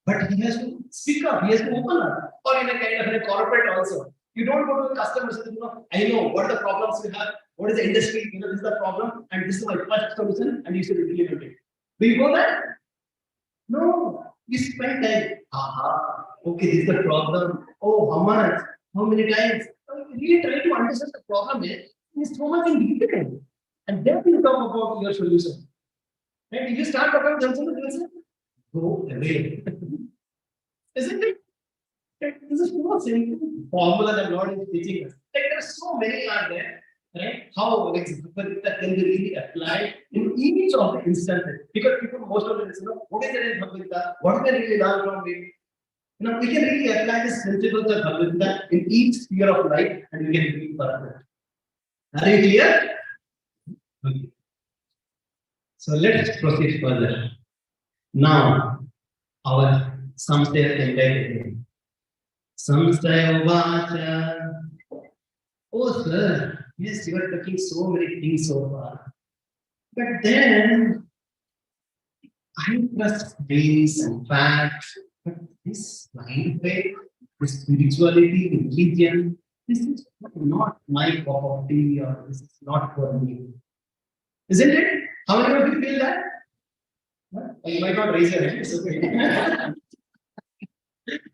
but he has to speak up, he has to open up, or in a kind of in a corporate also. You don't go to the customers and I know what are the problems you have, what is the industry, this is the problem, and this is my first solution, and you should implement it. Do you go there? No. You spend time. Okay, this is the problem. Oh, how much? How many times? Really try to understand the problem is so much in detail. And then you talk about your solution. And if you start talking about something, they will say, go away. Isn't it? This is so simple formula that Lord is teaching us. Like there are so many are there, right? How that can be really applied in each of the instances. Because people most of them say, what is it in Bhagavad Gita? What can really learn from it? We can really apply this principles of Bhagavad Gita in each sphere of life, and we can be perfect. Are you clear? Okay. So let's proceed further. Now, our Samstaya Kandai. Samstaya Vacha. Oh, sir, yes, you are talking so many things so far. But then, I trust dreams and facts. But this blind faith, this spirituality, religion, this is not my cup of tea, or this is not for me. Isn't it? How many of you feel that? You might not raise your hand, it's okay.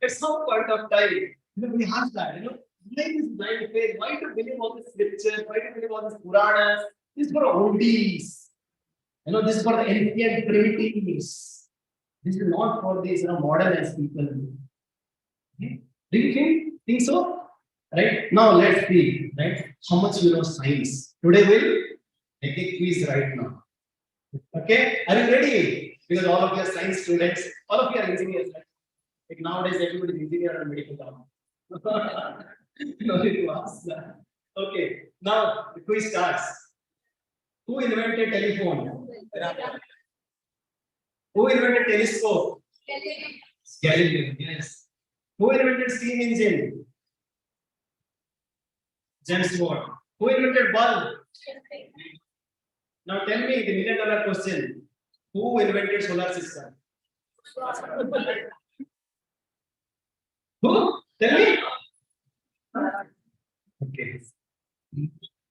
At some point of time, we have that, why is blind faith? Why to believe all the scriptures? Why to believe all the Puranas? This is for oldies. This is for the ancient primitives. This is not for these modernist people. Okay? Do you think so? Right? Now let's see, right? How much you know science. Today we'll take a quiz right now. Okay? Are you ready? Because all of you are science students, all of you are engineers. Right? Like nowadays, everybody is engineer and medical doctor. No need to ask that. Okay, now the quiz starts. Who invented telephone? Who invented telescope? Galileo, yes. Who invented steam engine? James Watt. Who invented bulb? Now tell me the $1,000,000 question. Who invented solar system? Who? Tell me. Okay.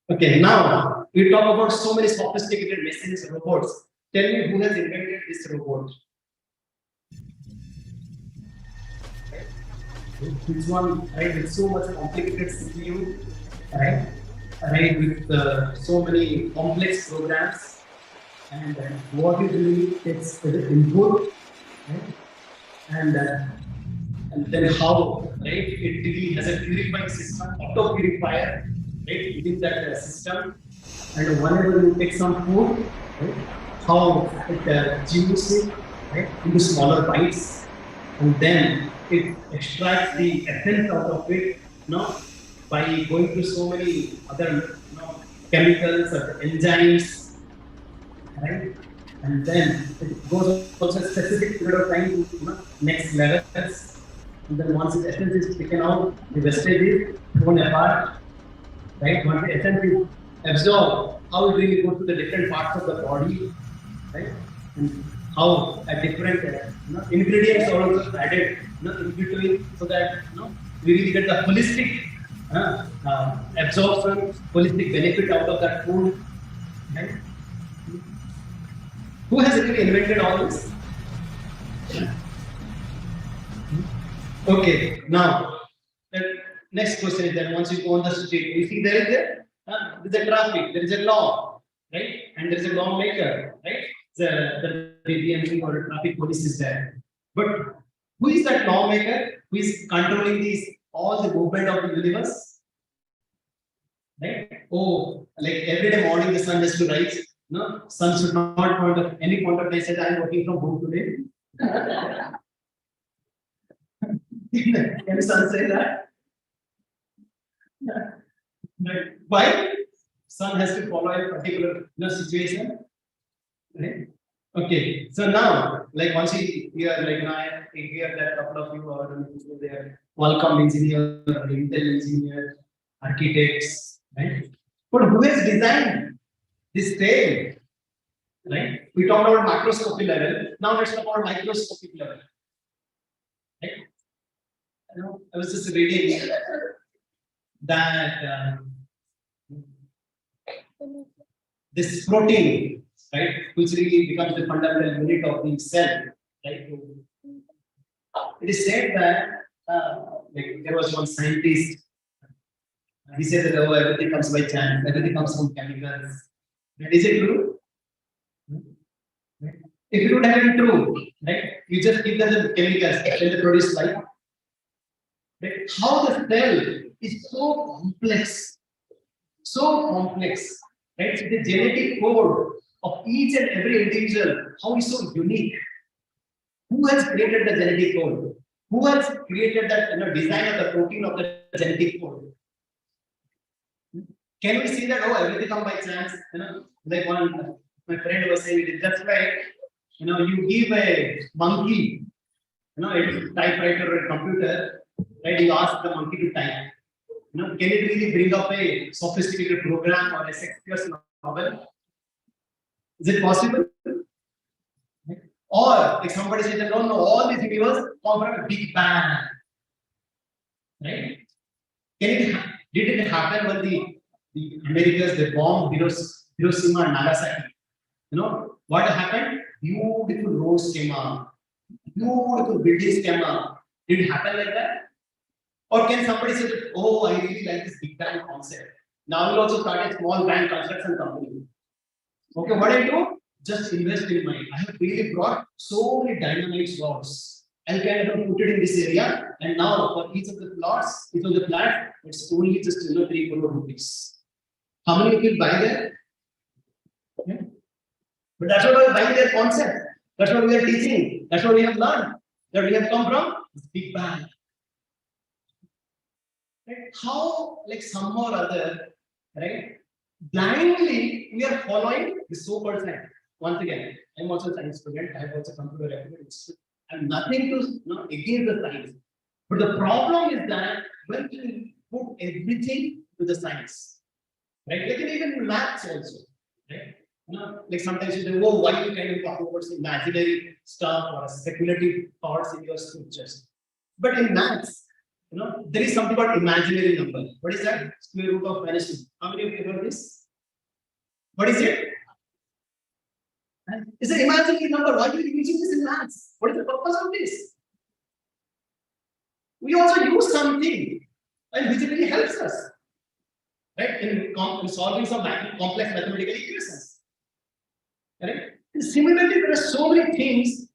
Okay, now we talk about so many sophisticated machines, robots. Tell me who has invented this robot? This one, right, with so much complicated CPU, right? Right, with so many complex programs, and what it really takes the input, right? And then how, right? It really has a purifying system, auto purifier, right? Within that system, and whenever you take some food, right? How it chews it, right, into smaller bites, and then it extracts the essence out of it, by going through so many other, chemicals or enzymes, right? And then it goes also a specific period of time to next levels. And then once the essence is taken out, the vestige is thrown apart, right? Once the essence is absorbed, how it really goes to the different parts of the body, right? And how a different ingredients are also added in between, so that we really get the holistic absorption, holistic benefit out of that food, right? Who has really invented all this? Okay, now the next question is that once you go on the street, you see there is a traffic, there is a law, right? And there is a lawmaker, right? The BBMP or the traffic police is there. But who is that lawmaker who is controlling all the movement of the universe? Right? Oh, like every day morning the sun has to rise, No, sun should not point of any point of time say I am working from home today. Can sun say that? Right. Why? Sun has to follow a particular situation. Right? Okay. So now, like once you hear, like now I hear that couple of you are there, Qualcomm engineer, Intel engineer, architects, right? But who has designed this tail? Right? We talked about macroscopic level. Now let's talk about microscopic level. Right? I was just reading that this protein, right, which really becomes the fundamental unit of the cell, right? It is said that like there was one scientist. He said that oh, everything comes by chance, everything comes from chemicals. And is it true? If you don't have it true, right? You just give them the chemicals, then they produce life. Right? How the cell is so complex, right? So the genetic code of each and every individual, how is so unique? Who has created the genetic code? Who has created that design of the protein of the genetic code? Can we see that? Oh, everything comes by chance. Like one my friend was saying, it is just like you give a monkey, a typewriter or a computer, right? You ask the monkey to type. Can it really bring up a sophisticated program or a Shakespeare's novel? Is it possible? Or if somebody says that no, all these universe come from a big bang, right? Did it happen when the Americans they bombed Hiroshima and Nagasaki? What happened? Beautiful roads came up, beautiful buildings came up. Did it happen like that? Or can somebody say that, oh, I really like this big bang concept. Now we'll also start a small bang construction company. Okay, what I do? Just invest in mine. I have really brought so many dynamite slots. I'll kind of put it in this area, and now for each of the plots, each of the plat, it's only just 3 crore rupees. How many people buy that? Okay. But that's what we're buying their concept. That's what we are teaching. That's what we have learned. That we have come from Big Bang. Right? How, like somehow or other, right? Blindly, we are following the so-called science. Once again, I'm also a science student. I have also computer applications. I'm nothing to against the science. But the problem is that when you put everything to the science, right? Like even maths also, right? Like sometimes you say, oh, why you kind of talk about imaginary stuff or speculative thoughts in your scriptures? But in maths, there is something called imaginary number. What is that? Square root of -2. How many of you heard this? What is it? It's an imaginary number. Why are you using this in maths? What is the purpose of this? We also use something and which really helps us, right? In solving some complex mathematical equations. Right? And similarly, there are so many things,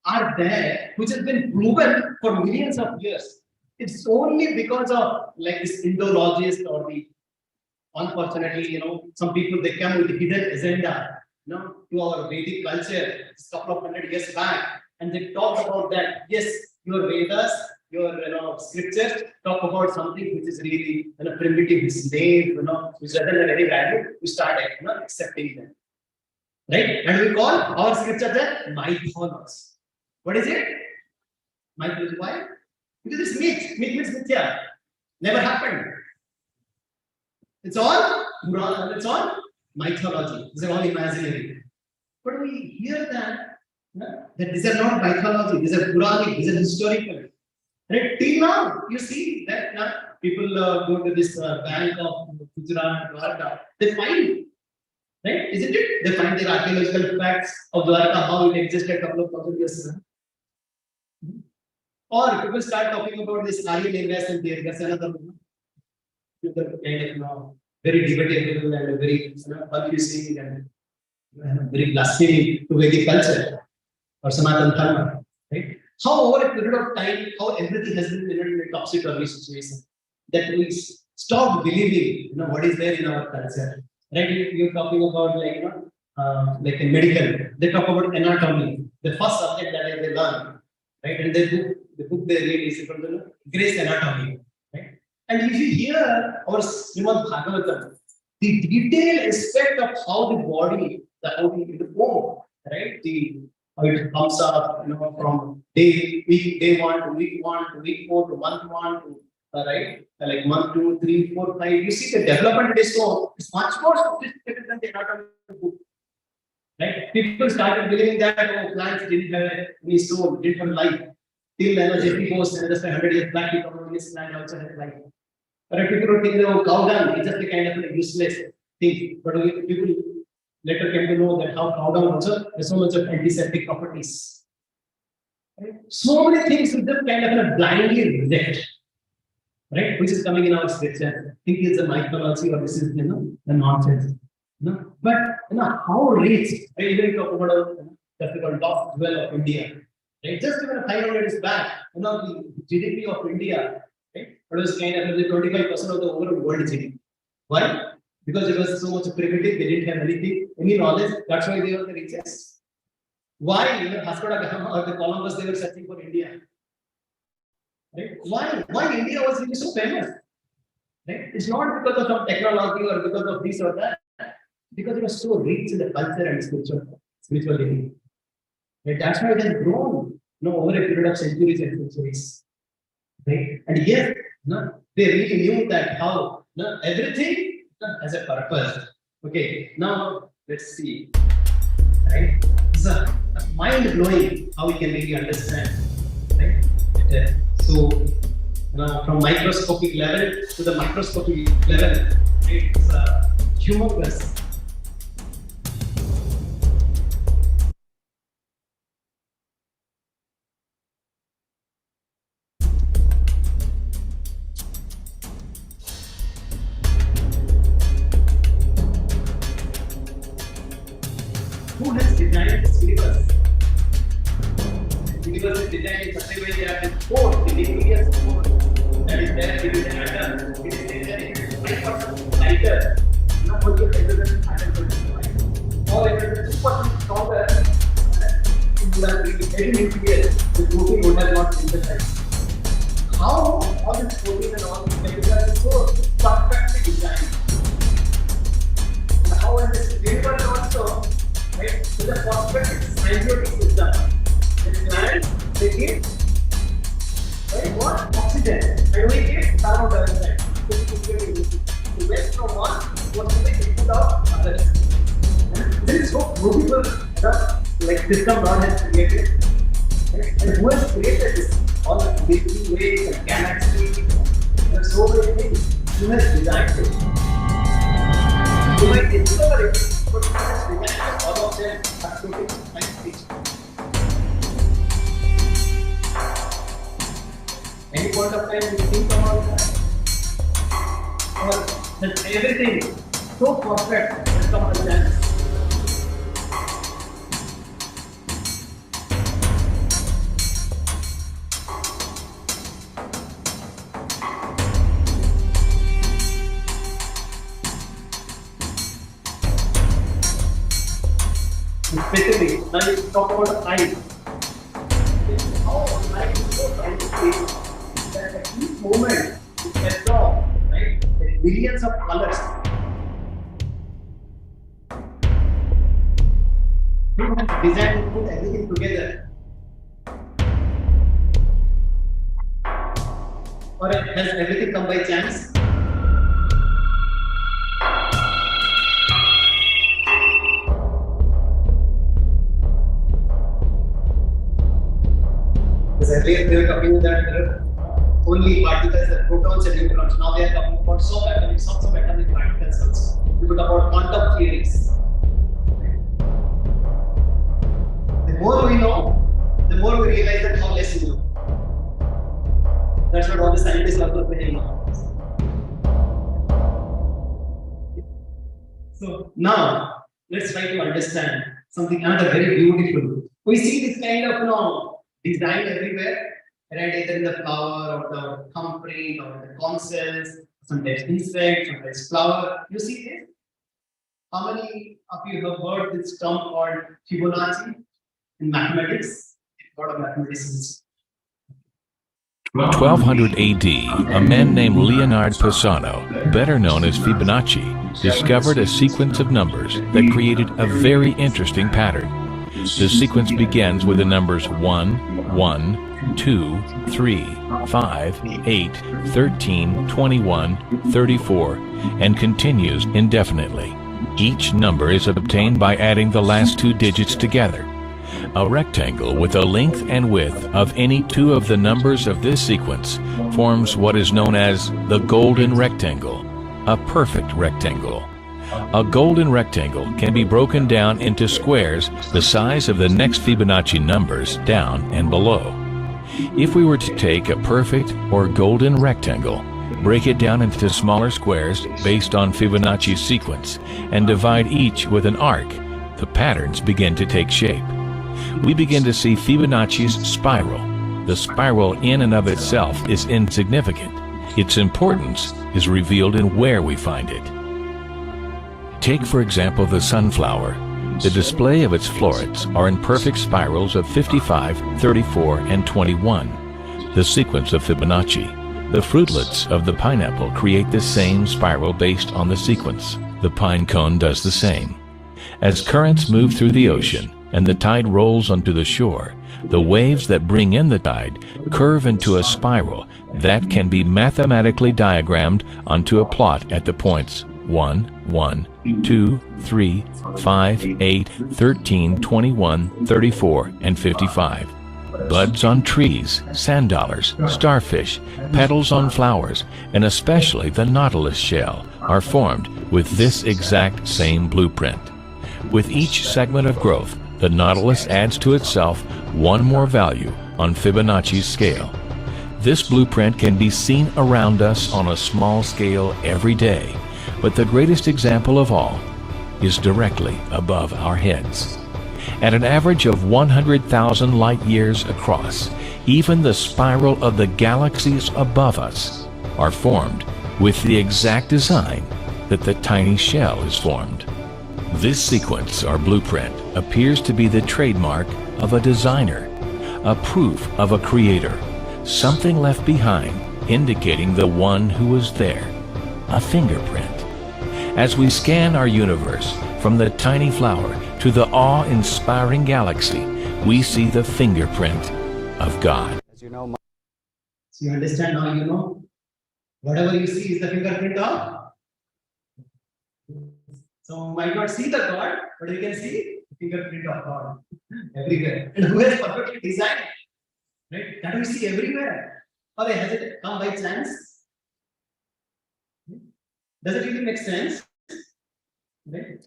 are there which has been proven for millions of years. It's only because of like this Indologist or the unfortunately, some people they come with a hidden agenda, to our Vedic culture a couple of 100 years back, and they talk about that. Yes, your Vedas, your scriptures talk about something which is really primitive, slave, which doesn't have any value. We start accepting them, right? And we call our scriptures the mythology. What is it? Mythology. Why? Because it's myth. Myth means mithya. Never happened. It's all Purana, it's all mythology. These are all imaginary. But we hear that these are not mythology, these are Puranic, these are historical. Right? Till now, you see that people go to this bank of Gujarat, Dwarka, they find, right? Isn't it? They find the archaeological facts of Dwarka, how it existed a couple of thousand years ago. Or people start talking about this Aryan investment theory. That's another kind of very debatable and very confusing and very blasphemy to Vedic culture or Sanatana Dharma. Right? How over a period of time, how everything has been in a topsy-turvy situation that we stop believing what is there in our culture. Right? You're talking about like like in medical, they talk about anatomy. The first subject that they learn, right? And the book they read is from the Grace Anatomy, right? And if you hear our Srimad Bhagavatam, the detailed aspect of how the body, how the bone, right? How it comes up, from day 1 to week 1 to week 4 to month 1 to right, like month 2, 3, 4, 5. You see the development is so it's much more sophisticated than the anatomy book. Right? People started believing that plants didn't have any soul, didn't have life. Till energy goes and just 100 years back, you come this plant also has life. But people don't think cow dung is just a kind of a useless thing. But people later came to know that how cow dung also has so much of antiseptic properties. Right? So many things we just kind of blindly reject. Right? Which is coming in our scripture. Think it's a mythology or this is the nonsense. No, but how rich, right? Even talk about that's called top 12 of India, right? Just even 500 years back, the GDP of India, right? It was kind of 25% of the overall world GDP. Why? Because it was so much primitive, they didn't have anything, any knowledge. That's why they were the richest. Why? Vasco da Gama or the Columbus, they were searching for India. Right? Why India was really so famous? Right? It's not because of some technology or because of this or that. Because it was so rich in the culture and spiritual living. Right? That's why it has grown over a period of centuries and centuries. Right? And yes, they really knew that how everything has a purpose. Okay, now let's see. Right? It's mind-blowing how we can really understand. Right? So now from microscopic level to the microscopic level, it's humongous. Who has designed this universe? The universe is designed in such a way that the code, the nucleus code that is there within the atom, it is designed in 5% lighter, not only hydrogen atom, or it is 2% stronger, it would have been very nucleus, the protein would have not synthesized. How all this protein and all these chemicals is so perfectly designed? And how in this universe also, right? So the perfect symbiotic system. The plant, they give, right? What? Oxygen. And we give carbon dioxide. To waste from one, what to make input of others. This is so beautiful, the system God has created. Right? And who has created this? All the Milky Way and galaxy. There are so many things. Who has designed it? You might discover it. But all of them are totally science. Any point of time you think about that? Or that everything so perfect has come to chance. Especially now you talk about light. How light is so scientific that at each moment it absorbs, right? Billions of colors. Who has designed and put everything together? Or has everything come by chance? Earlier they were talking that there are only particles, protons and neutrons. Now they are talking about subatomic particles also. We talk about quantum theories. The more we know, the more we realize that how less we know. That's what all the scientists are saying now. So now let's try to understand something another very beautiful. We see this kind of design everywhere, right? Either in the flower or the thumbprint or the conch shells, sometimes insect, sometimes flower. You see this? How many of you have heard this term called Fibonacci in mathematics? A lot of mathematicians. 1200 AD, a man named Leonard Pisano, better known as Fibonacci, discovered a sequence of numbers that created a very interesting pattern. The sequence begins with the numbers 1, 1, 2, 3, 5, 8, 13, 21, 34, and continues indefinitely. Each number is obtained by adding the last two digits together. A rectangle with a length and width of any two of the numbers of this sequence forms what is known as the golden rectangle, a perfect rectangle. A golden rectangle can be broken down into squares the size of the next Fibonacci numbers down and below. If we were to take a perfect or golden rectangle, break it down into smaller squares based on Fibonacci's sequence, and divide each with an arc, the patterns begin to take shape. We begin to see Fibonacci's spiral. The spiral in and of itself is insignificant. Its importance is revealed in where we find it. Take, for example, the sunflower. The display of its florets are in perfect spirals of 55, 34, and 21, the sequence of Fibonacci. The fruitlets of the pineapple create the same spiral based on the sequence. The pine cone does the same. As currents move through the ocean and the tide rolls onto the shore, the waves that bring in the tide curve into a spiral that can be mathematically diagrammed onto a plot at the points 1, 1, 2, 3, 5, 8, 13, 21, 34, and 55. Buds on trees, sand dollars, starfish, petals on flowers, and especially the nautilus shell are formed with this exact same blueprint. With each segment of growth, the nautilus adds to itself one more value on Fibonacci's scale. This blueprint can be seen around us on a small scale every day, but the greatest example of all is directly above our heads. At an average of 100,000 light years across, even the spiral of the galaxies above us are formed with the exact design that the tiny shell is formed. This sequence or blueprint appears to be the trademark of a designer, a proof of a creator, something left behind indicating the one who was there, a fingerprint. As we scan our universe from the tiny flower to the awe-inspiring galaxy, we see the fingerprint of God. So you understand now, you know, whatever you see is the fingerprint of. So you might not see the God, but you can see the fingerprint of God everywhere. And who has perfectly designed it, right? That we see everywhere. Or has it come by chance? Does it really make sense? Right?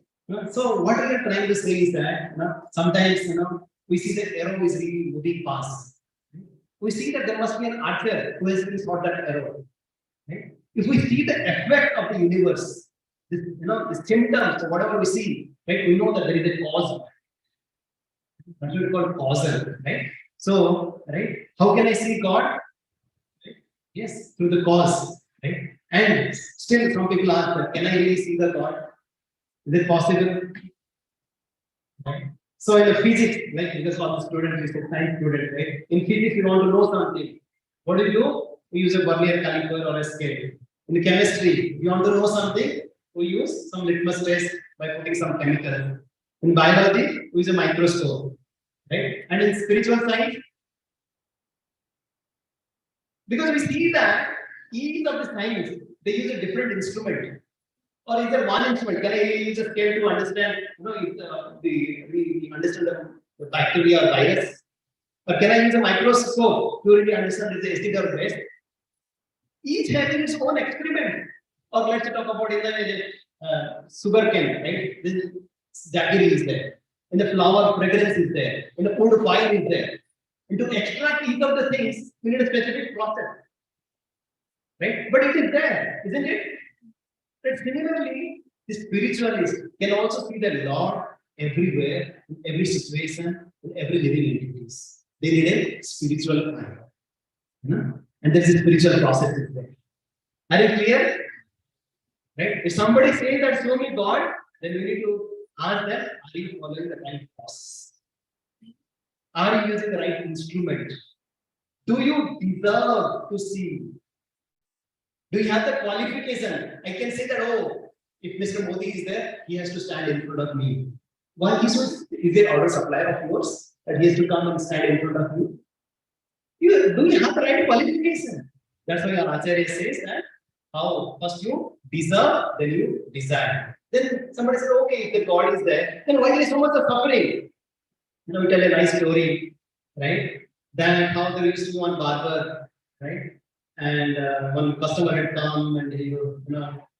So what we are trying to say is that, you know, sometimes, you know, we see the arrow is really moving fast. We see that there must be an archer who has really shot that arrow. Right? If we see the effect of the universe, this, you know, the symptoms, so whatever we see, right, we know that there is a cause. That's what we call causal, right? So, right, how can I see God? Right? Yes, through the cause, right? And still, some people ask, can I really see the God? Is it possible? Right? So in the physics, like because all the students, you said science student, right? In physics, you want to know something. What do? We use a vernier caliper or a scale. In the chemistry, you want to know something, we use some litmus test by putting some chemical. In biology, we use a microscope, right? And in spiritual science, because we see that each of the science, they use a different instrument. Or is there one instrument? Can I use a scale to understand, you know, if we understand the bacteria or virus? Or can I use a microscope to really understand if the acid or base? Each having its own experiment. Or let's talk about in the sugar cane, right? This jaggery is there. In the flower, fragrance is there. In the food, oil is there. And to extract each of the things, we need a specific process. Right? But it is there, isn't it? But similarly, the spiritualist can also see the Lord everywhere, in every situation, in every living entities. They need a spiritual mind. You know? And there is a spiritual process there. Are you clear? Right? If somebody says that show me God, then we need to ask them, are you following the right process? Are you using the right instrument? Do you deserve to see? Do you have the qualification? I can say that, oh, if Mr. Modi is there, he has to stand in front of me. Why he should, is there order supplier of yours that he has to come and stand in front of you? Do you have the right qualification? That's why our Acharya says that how first you deserve, then you desire. Then somebody says, okay, if the God is there, then why there is so much of suffering? We tell a nice story, right? Then how there used to be one barber, right? And one customer had come and he,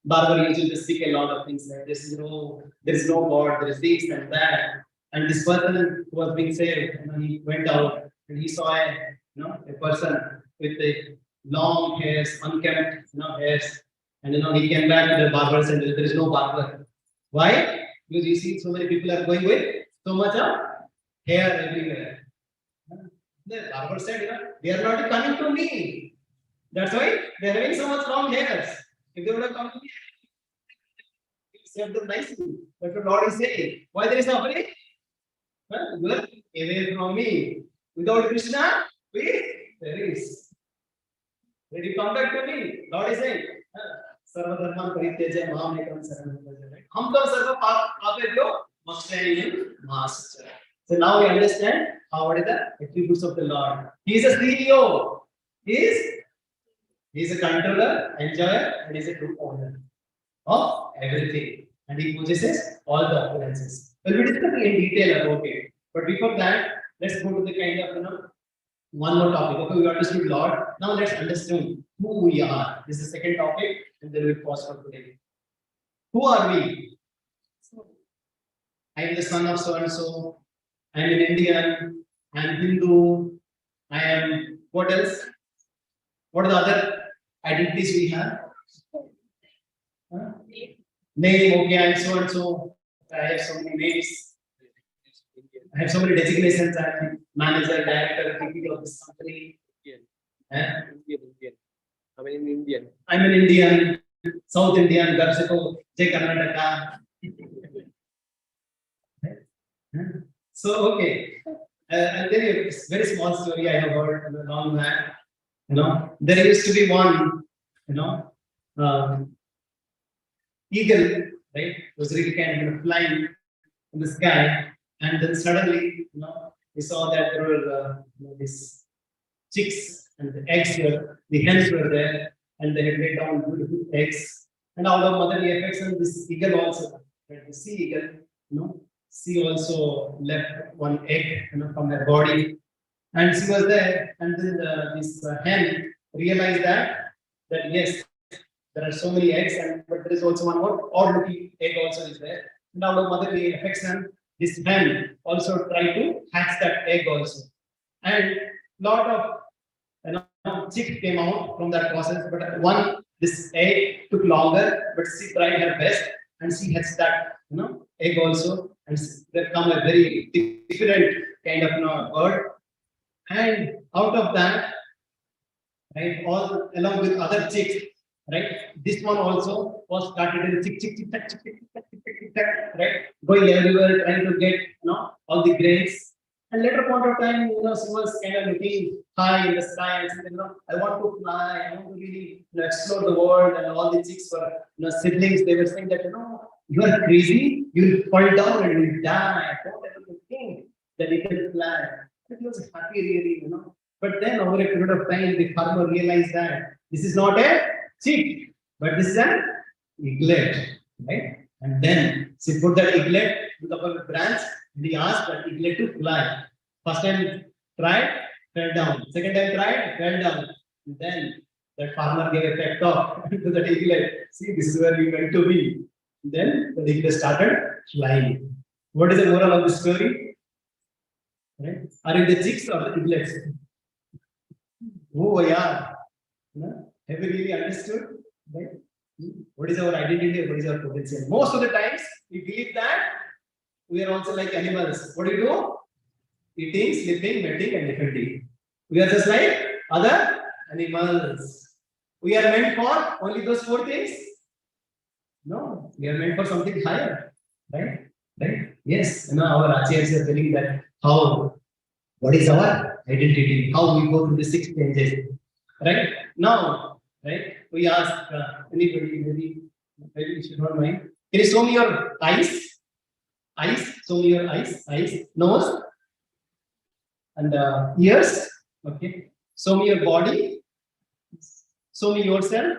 barber used to speak a lot of things like this, there is no God, there is this and that. And this person who was being saved, he went out and he saw a person with a long hairs, unkempt, hairs, and he came back to the barber and there is no barber. Why? Because you see, so many people are going with so much of hair everywhere. The barber said, they are not coming to me. That's why they are having so much long hairs. If they would have come to me, serve them nicely. That's what Lord is saying. Why there is suffering? You are away from me. Without Krishna, there is. When you come back to me, Lord is saying, Sarva Dharman Parityaja Maham Ekam Saranam Vraja. Hum tam sarva papebhyo mokshaye master. So now we understand what is the attributes of the Lord. He is a CEO. He is a controller, enjoyer, and he is a true owner of everything. And he possesses all the opulences. Well, we discuss in detail about it. But before that, let's go to the kind of one more topic. Okay, we understood Lord. Now let's understand who we are. This is the second topic, and then we'll pause for today. Who are we? I am the son of so and so. I am an Indian. I am Hindu. I am what else? What are the other identities we have? Name, okay, I am so and so. I have so many names. I have so many designations. I am manager, director, VP of this company. Indian. I'm an Indian. I'm an Indian, South Indian, Garchako, Jai Karnataka. So, okay. I'll tell you a very small story I have heard long back. There used to be one, eagle, right? Was really kind of flying in the sky, and then suddenly, we saw that there were these chicks and the eggs were, the hens were there, and they had laid down beautiful eggs. And out of motherly affection, this eagle also, right? The sea eagle, she also left one egg, from her body, and she was there. And then this hen realized that yes, there are so many eggs, but there is also one more odd-looking egg also is there. And out of motherly affection, this hen also tried to hatch that egg also, and lot of chick came out from that process. But this egg took longer, but she tried her best, and she hatched that egg also, and there come a very different kind of bird. And out of that, right, all along with other chicks, right, this one also was started in chick, right, going everywhere trying to get all the grains. And later point of time, she was kind of looking high in the sky and saying, I want to fly, I want to really explore the world. And all the chicks were siblings, they were saying that you are crazy, you will fall down and you will die. Don't ever think that you can fly. It was happy really, But then over a period of time, the farmer realized that this is not a chick, but this is an eaglet, right? And then she put that eaglet to the branch, and he asked that eaglet to fly. First time tried, fell down. Second time tried, fell down. And then that farmer gave a pep talk to that eaglet. See, this is where we went to be. Then the eaglet started flying. What is the moral of the story? Right? Are you the chicks or the eaglets? Oh, yeah. Have you really understood? Right? What is our identity? What is our potential? Most of the times, we believe that we are also like animals. What do? Eating, sleeping, mating, and defending. We are just like other animals. We are meant for only those 4 things? No, we are meant for something higher. Right? Right? Yes, our acharyas are telling that what is our identity, how we go through the 6 stages. Right? Now, right? We ask anybody, maybe you should not mind. Can you show me your eyes? Show me your eyes, nose, and ears. Okay. Show me your body. Show me yourself.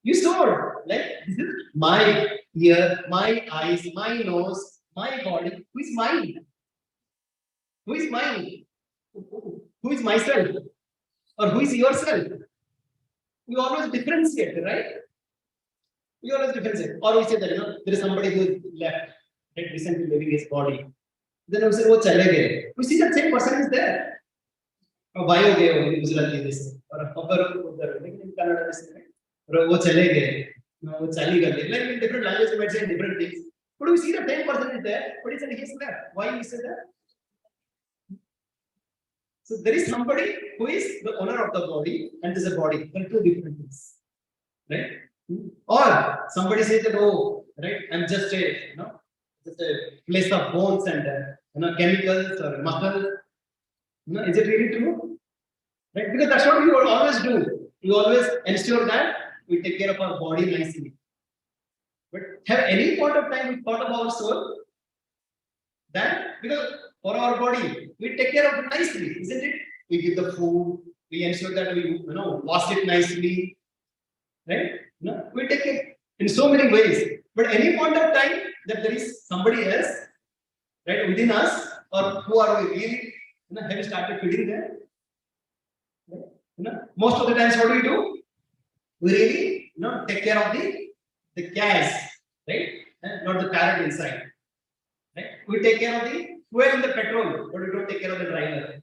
You showed, like, this is my ear, my eyes, my nose, my body. Who is mine? Who is mine? Who is myself? Or who is yourself? We always differentiate, right? We always differentiate. Or we say that, there is somebody who is left, right, recently leaving his body. Then we say, oh, chale gaye. We see that same person is there. Or bio gaye, in Gujarati they say. Or a khbar udhar, like in Kannada they say, or oh, chale gaye. No, oh, chali gaye. Like in different languages, we might say different things. But we see the same person is there, but he said he is there. Why we say that? So there is somebody who is the owner of the body, and there is a body. There are two different things, right? Or somebody says that, oh, right, I'm just a, just a place of bones and chemicals or muscle. Is it really true? Right? Because that's what we will always do. We always ensure that we take care of our body nicely. But have any point of time we thought of our soul? That because for our body, we take care of it nicely, isn't it? We give the food, we ensure that we wash it nicely, right? We take it in so many ways. But any point of time that there is somebody else, right, within us, or who are we really? Have you started feeding them? Most of the times, what do? We really, take care of the cows, right? Not the parrot inside. Right? We take care of the fuel and the petrol, but we don't take care of the driver.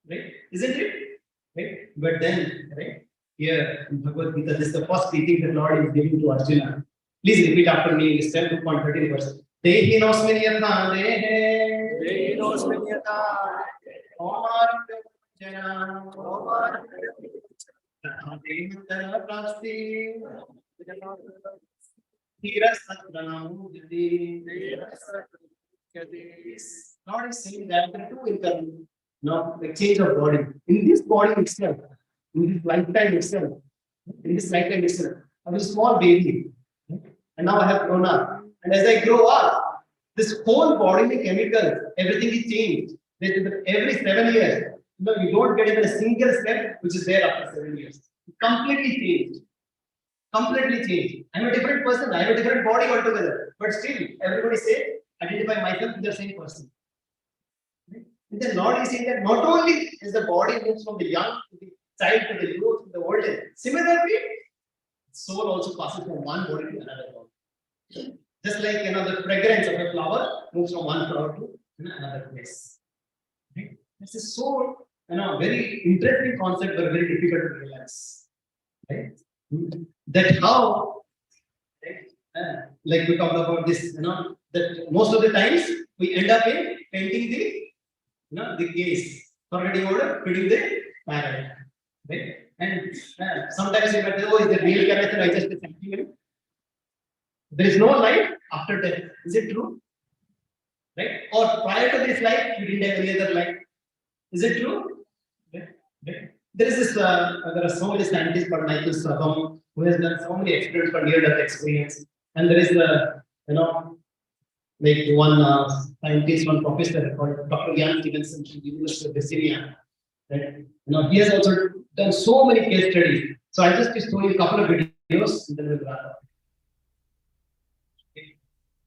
Right? Isn't it? Right? But then, right? Here in Bhagavad Gita, this is the first teaching the Lord is giving to Arjuna. Please repeat after me. It's 10:13 verse. Dehi nosmini yatha dehe. Dehi nosmini yatha. Omar jana. Omar. Tatha dehi prasti. Lord is saying that the two income, the change of body. In this body itself, in this lifetime itself, I'm a small baby. And now I have grown up. And as I grow up, this whole bodily chemicals, everything is changed. Every 7 years, you don't get even a single step which is there after 7 years. Completely changed. Completely changed. I'm a different person. I have a different body altogether. But still, everybody say, identify myself with the same person. And the Lord is saying that not only is the body moves from the young to the child to the youth to the old age, similarly, soul also passes from one body to another body. Just like the fragrance of a flower moves from one flower to another place. Right? This is so very interesting concept, but very difficult to realize. Right? That how, right? Like we talked about this, that most of the times we end up in painting the case, forgetting order, feeding the parrot, right? And sometimes you might say, oh, is the real character? I just sentiment. There is no life after death. Is it true? Right? Or prior to this life, you didn't have any other life. Is it true? Right? Right? There is this. There are so many scientists called Michael Strauss who has done so many experiments for near-death experience, and there is like one scientist, one professor called Dr. Jan Stevenson from the University of Virginia. Right? He has also done so many case studies. So I just show you a couple of videos and then we'll wrap up. Okay.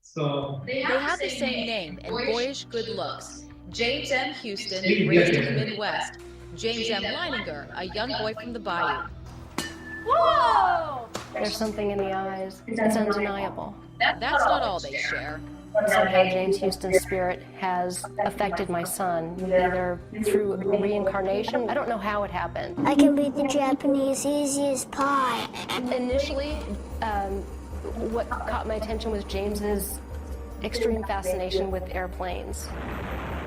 So they have the same name and boyish good looks. James M. Houston, raised in the Midwest. James M. Leininger, a young boy from the Bayou. Whoa! There's something in the eyes. It's undeniable. That's not all they share. Somehow James Houston's spirit has affected my son, either through reincarnation. I don't know how it happened. I can read the Japanese easy as pie. Initially, what caught my attention was James's extreme fascination with airplanes.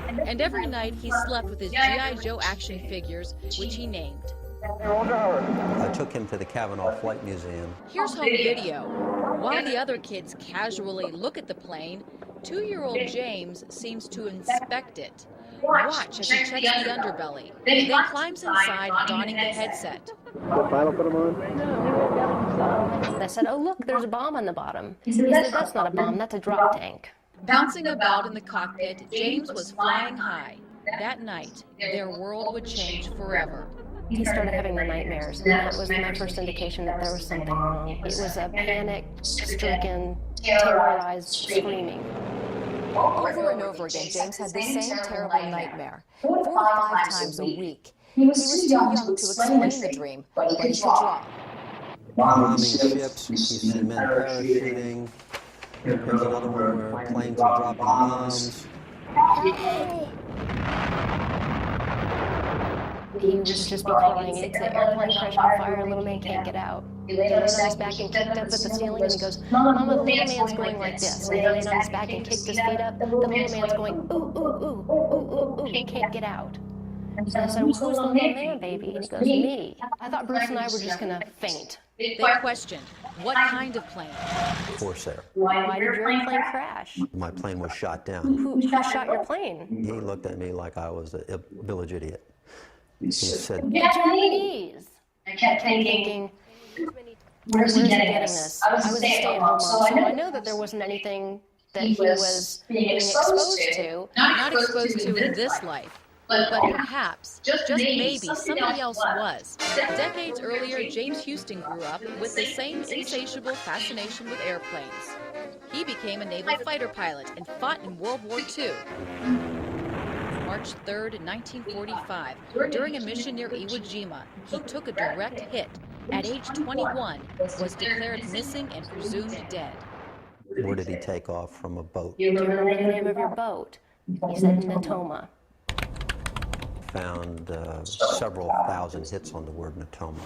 And every night he slept with his G.I. Joe action figures, which he named. I took him to the Kavanaugh Flight Museum. Here's home video. While the other kids casually look at the plane, 2-year-old James seems to inspect it. Watch as he checks the underbelly, then climbs inside, donning the headset. What pilot put him on? I said, oh, look, there's a bomb on the bottom. He said, that's not a bomb, that's a drop tank. Bouncing about in the cockpit, James was flying high. That night, their world would change forever. He started having the nightmares, and that was my first indication that there was something wrong. It was a panic-stricken, terrorized screaming. Over and over again, James had the same terrible nightmare, 4 to 5 times a week. He was too young to explain the dream, but he could draw. Bombing ships, you see men parachuting. There's another one where planes are dropping bombs. He would just be crying, it's the airplane crash on fire, little man can't get out. He laid on his back and kicked up at the ceiling, and he goes, Mama, the little man's going like this. And he laid on his back and kicked his feet up. The little man's going, ooh, ooh, ooh, ooh, ooh, ooh, he can't get out. And I said, well, who's the little man, baby? And he goes, me. I thought Bruce and I were just gonna faint. They questioned, what kind of plane? Corsair. Why did your plane crash? My plane was shot down. Who shot your plane? He looked at me like I was a village idiot. He said, Japanese. I kept thinking, where's he getting this? I was a stay-at-home mom, so I know that there wasn't anything that he was being exposed to. Not exposed to in this life, but perhaps, just maybe, somebody else was. Decades earlier, James Houston grew up with the same insatiable fascination with airplanes. He became a naval fighter pilot and fought in World War II. March 3rd, 1945, during a mission near Iwo Jima, he took a direct hit. At age 21, was declared missing and presumed dead. where did he take off from a boat? Do you remember the name of your boat? He said Natoma. Found several thousand hits on the word Natoma.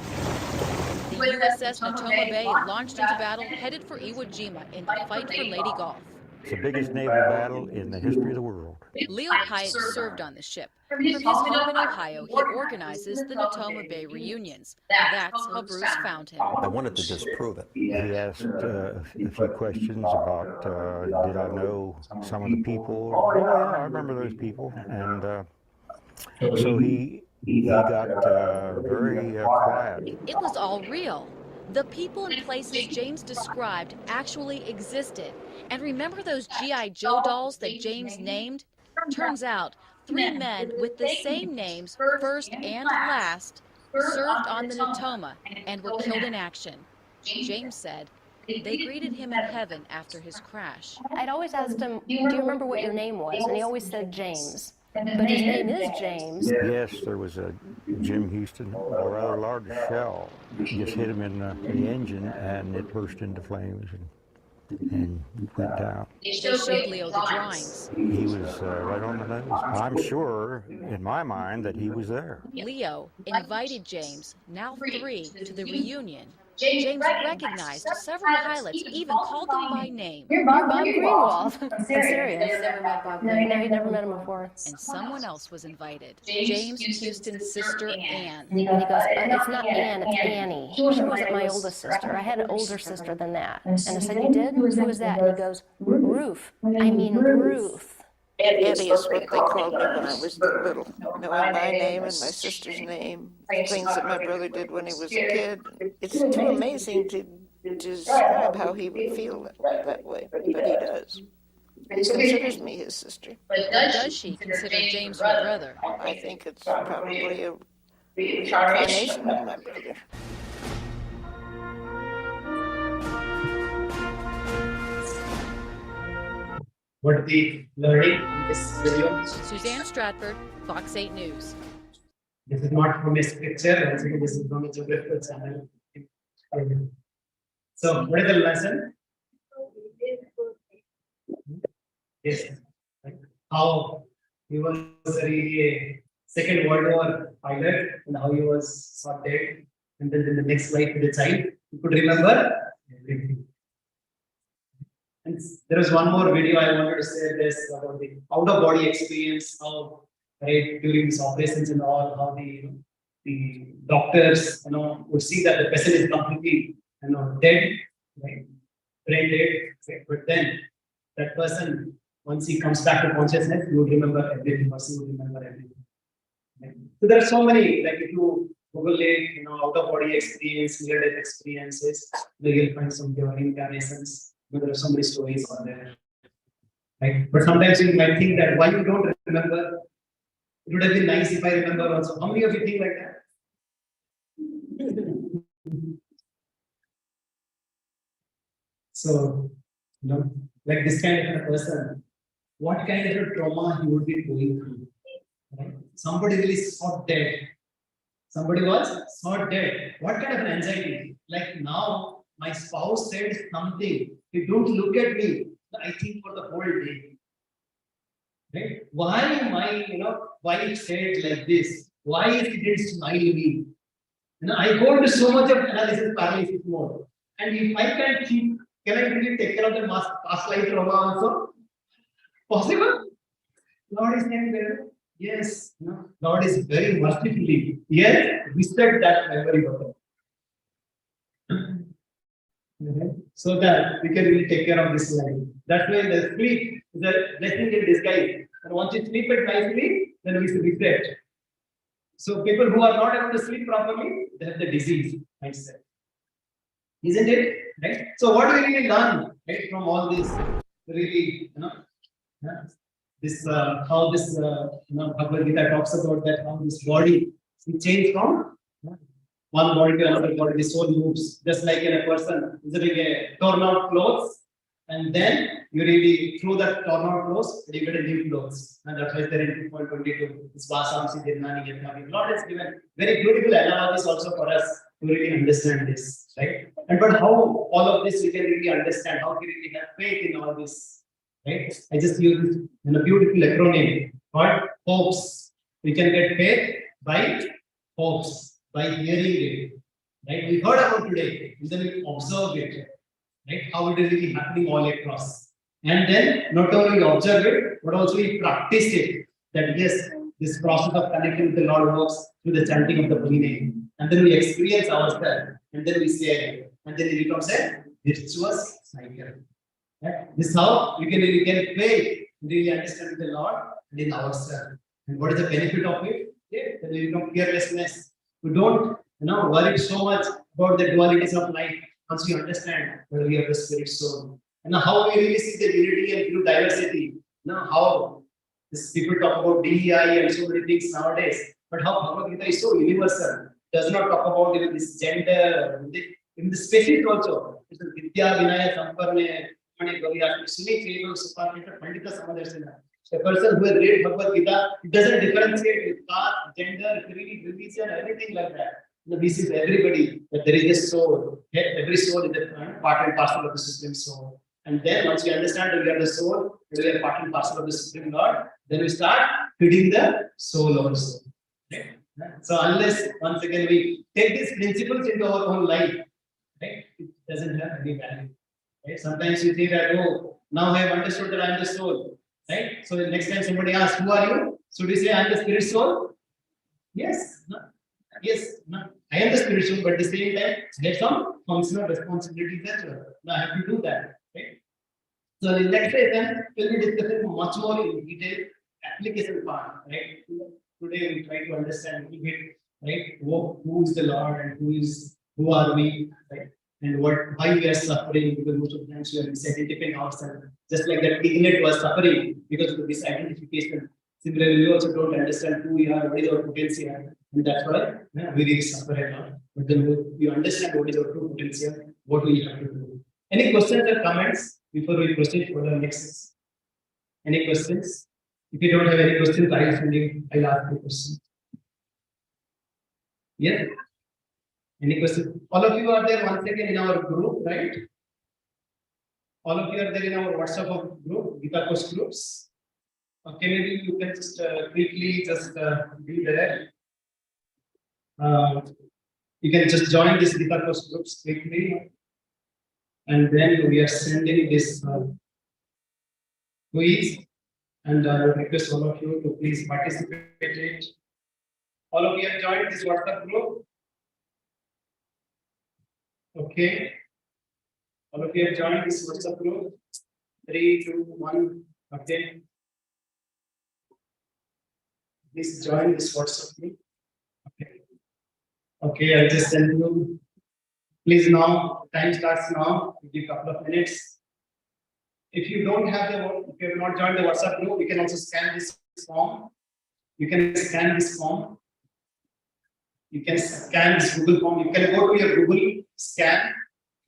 The USS Natoma Bay launched into battle, headed for Iwo Jima in the fight for Lady Gulf. It's the biggest naval battle in the history of the world. Leo Hyatt served on the ship. From his home in Ohio, he organizes the Natoma Bay reunions. That's how Bruce found him. I wanted to disprove it. He asked a few questions about, did I know some of the people? Oh, yeah, I remember those people. And so he got very quiet. It was all real. The people and places James described actually existed. And remember those G.I. Joe dolls that James named? Turns out, 3 men with the same names, first and last, served on the Natoma and were killed in action. James said they greeted him in heaven after his crash. I'd always asked him, do you remember what your name was? And he always said James. But his name is James. Yes, there was a Jim Houston, a rather large shell. Just hit him in the engine, and it burst into flames and went down. They showed Leo the drawings. He was right on the nose. I'm sure, in my mind, that he was there. Leo invited James, now 3, to the reunion. James recognized several pilots, even called them by name. You're Bob Greenwald. I'm serious. Never met Bob. No, he'd never met him before. And someone else was invited. James Houston's sister, Ann. And he goes, it's not Ann, it's Annie. She wasn't my oldest sister. I had an older sister than that. And I said, you did? Who was that? And he goes, Ruth. I mean, Ruth. Eddie is what they called me when I was little. Knowing my name and my sister's name, things that my brother did when he was a kid. It's too amazing to describe how he would feel that way, but he does. He considers me his sister. But does she consider James her brother? I think it's probably a reincarnation of my brother. What the learning in this video? Suzanne Stratford, Fox 8 News. This is not from a scripture, this is from a geographical channel. So, what is the lesson? Yes. How he was really a Second World War pilot and how he was shot dead. And then in the next slide to the child, you could remember everything. And there was one more video I wanted to say this about the out-of-body experience, how right during these operations and all, how the doctors would see that the patient is completely dead. Right? brain dead. Right? But then that person, once he comes back to consciousness, you would remember everything. Person would remember everything. Right? So there are so many, like if you Google it, out of body experience, near death experiences, then you'll find some pure incarnations. But there are so many stories out there. Right? But sometimes you might think that why you don't remember. It would have been nice if I remember also. How many of you think like that? So, like this kind of a person, what kind of a trauma he would be going through? Right? Somebody really shot dead. Somebody was shot dead. What kind of an anxiety? Like now, my spouse said something. They don't look at me. I think for the whole day. Right? Why am I, why it said like this? Why it didn't smile me? I go into so much of analysis paralysis mode. And if I can keep, can I really take care of the past life trauma also? Possible? Lord is saying there. Yes, Lord is very mercifully. Yes, reset that memory button. So that we can really take care of this life. That's why the sleep is a blessing in disguise. And once you sleep it nicely, then we should reset. So people who are not able to sleep properly, they have the disease mindset. Isn't it? Right? So what do we really learn right, from all this? Really, this how this Bhagavad Gita talks about that how this body is changed from one body to another body. The soul moves just like in a person using a torn out clothes, and then you really throw that torn out clothes and you get a new clothes. And that's why there in 2.22, this Vasamsi Dirnani Yatnami. Lord has given very beautiful analogies also for us to really understand this, right? And but how all of this we can really understand, how we really have faith in all this, right? I just use in a beautiful acronym called hopes. We can get faith by hopes, by hearing it, right? We heard about today, and then we observe it, right? How it is really happening all across. And then not only observe it, but also we practice it. That yes, this process of connecting with the Lord works through the chanting of the holy name. And then we experience ourselves, and then we say it, and then it becomes a virtuous cycle. Right? This is how we can really get faith, really understand the Lord and in ourselves. And what is the benefit of it? Yeah, then we become fearlessness. We don't worry so much about the dualities of life once we understand that we have the spirit soul. And how we really see the unity and true diversity. How this people talk about DEI and so many things nowadays, but how Bhagavad Gita is so universal. Does not talk about even this gender, in the species also. It's a Vidya Vinaya Samparne. A person who has read Bhagavad Gita, it doesn't differentiate with caste, gender, creed, religion, everything like that. This is everybody, that there is a soul. Every soul is a part and parcel of the Supreme Soul. And then once we understand that we are the soul, we are part and parcel of the Supreme Lord, then we start feeding the soul also. Right? So unless once again we take these principles into our own life, right, it doesn't have any value. Right? Sometimes you think that, oh, now I have understood that I am the soul. Right? So the next time somebody asks, who are you? Should we say I am the spirit soul? Yes. No. Yes. No. I am the spirit soul, but at the same time, there's some functional responsibilities as well. Now I have to do that. Right? So in next session, we'll be discussing much more in detail application part. Right? Today we try to understand a little bit, right? Who is the Lord and who are we, right? And why we are suffering, because most of the times we are misidentifying ourselves. Just like that idiot was suffering because of this identification. Similarly, we also don't understand who we are, what is our potential, and that's why we really suffer a lot. But then we understand what is our true potential, what we have to do. Any questions or comments before we proceed for the next? Any questions? If you don't have any questions, I'll ask you questions. Yeah. Any questions? All of you are there once again in our group, right? All of you are there in our WhatsApp group, Gita Course groups. Okay, maybe you can just quickly just be there. You can just join this Gita Course groups quickly, and then we are sending this quiz, and I would request all of you to please participate in it. All of you have joined this WhatsApp group. Okay. All of you have joined this WhatsApp group. 3, 2, 1. Okay. Please join this WhatsApp group. Okay. Okay, I'll just tell you. Please now, time starts now. We'll give a couple of minutes. If you don't have if you have not joined the WhatsApp group, you can also scan this form. You can scan this form. You can scan this Google form. You can go to your Google scan.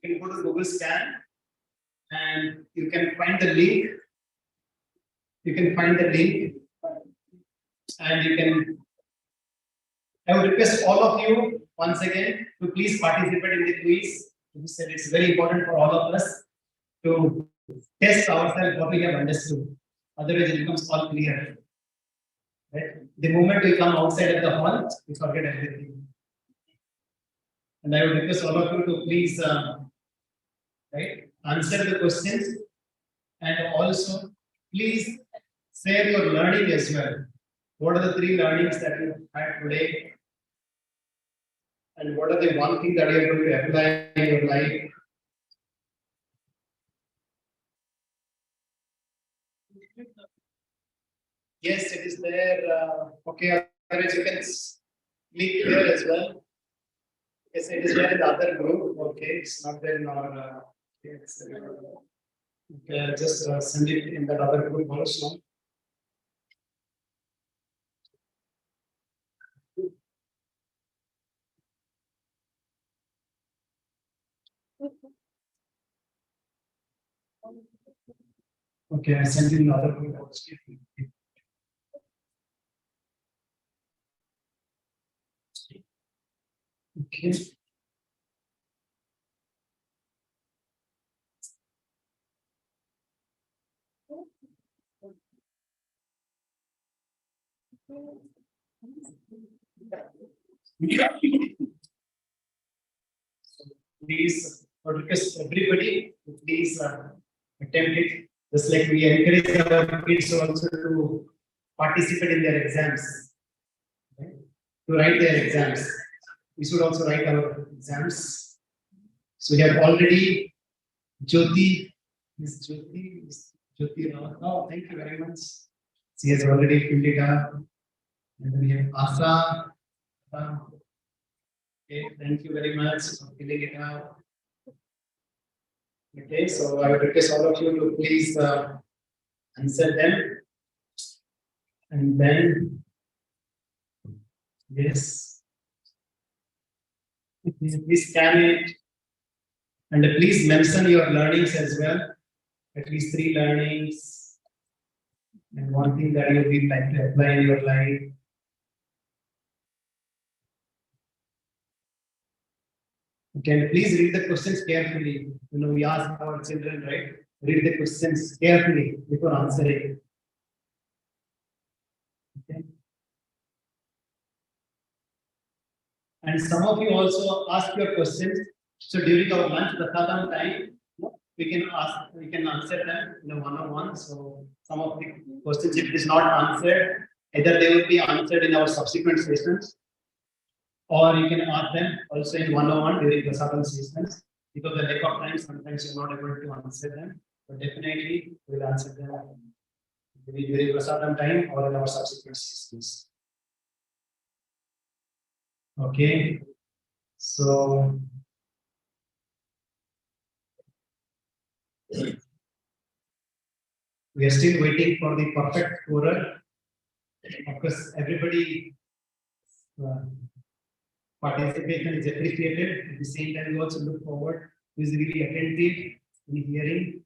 You can go to Google scan and you can find the link. You can find the link and you can. I would request all of you once again to please participate in the quiz. It's very important for all of us to test ourselves what we have understood. Otherwise, it becomes all clear. Right? The moment we come outside of the hall, we forget everything. And I would request all of you to please answer the questions and also please share your learning as well. What are the 3 learnings that you had today? And what are the 1 thing that you are going to apply in your life? Yes, it is there. Okay, otherwise you can click here as well. Yes, it is there in the other group. Okay, it's not there in our. Okay, I'll just send it in that other group also. Okay, I sent in the other group also. Okay. Please request everybody to please attempt it. Just like we encourage our kids also to participate in their exams, right? To write their exams. We should also write our exams. So we have already Jyoti. Miss Jyoti Rao. Oh, thank you very much. She has already filled it up. And then we have Asa. Okay, thank you very much for filling it out. Okay, so I would request all of you to please answer them. And then, yes, please scan it. And please mention your learnings as well. At least 3 learnings. And 1 thing that you would like to apply in your life. Okay, please read the questions carefully. You know, we ask our children, right? Read the questions carefully before answering. Okay. And some of you also ask your questions. So during our lunch, the Prasadam time, we can answer them in a one-on-one. So some of the questions, if it is not answered, either they will be answered in our subsequent sessions, or you can ask them also in one-on-one during the Prasadam sessions. Because the lack of time, sometimes you're not able to answer them. But definitely, we'll answer them during Prasadam time or in our subsequent sessions. Okay, so we are still waiting for the perfect scorer. Of course, everybody participation is appreciated. At the same time, we also look forward who is really attentive in hearing.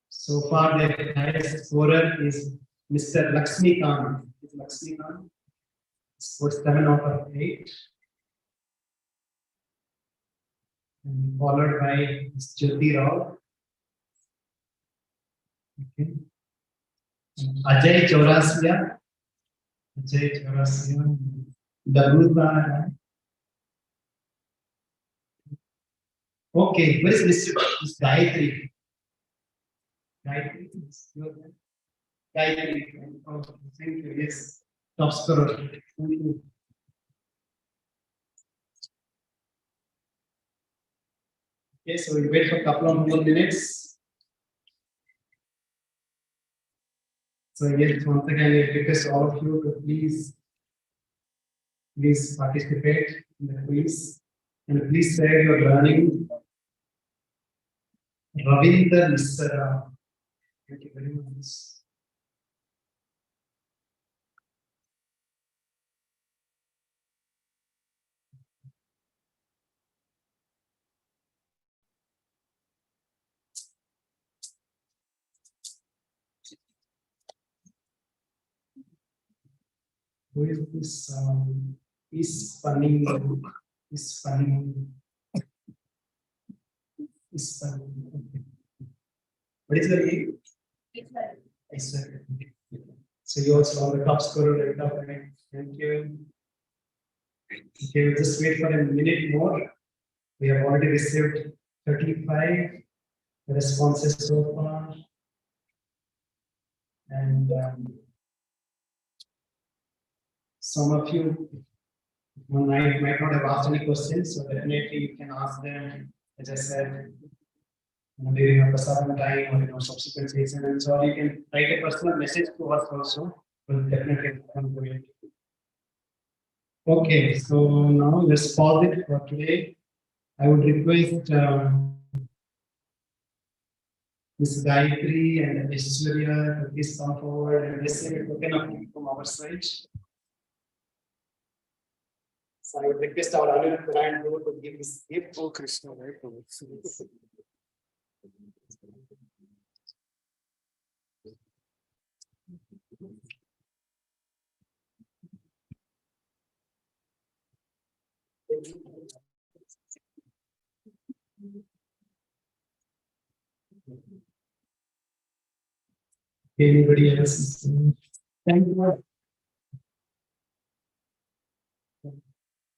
So far, the highest scorer is Mr. Lakshmikant. Lakshmikant scored 7 out of 8. And followed by Ms. Jyoti Rao. Okay. Ajay Chaurasia. Ajay Chaurasia. Daruda. Okay, where is Ms. Gayatri? Gayatri. Gayatri. Oh, thank you. Yes. Top scorer. Thank you. Okay, so we wait for a couple of more minutes. So yes, once again, I request all of you to please participate in the quiz and please share your learning. Ravinder Misra. Thank you very much. Who is this? Is funny. Is funny. Is funny. What is your name? Ishwar. So you also are the top scorer right now, right? Thank you. Okay, we'll just wait for a minute more. We have already received 35 responses so far. And some of you might not have asked any questions, so definitely you can ask them, as I said, during a Prasadam time or subsequent season, and so you can write a personal message to us also. We'll definitely come to it. Okay, so now let's pause it for today. I would request Ms. Gayatri and Aishwarya to please come forward and receive a token of gift from our side. So I would request our Anil Brand to give this gift. Oh, Krishna, right? Anybody else? Thank you.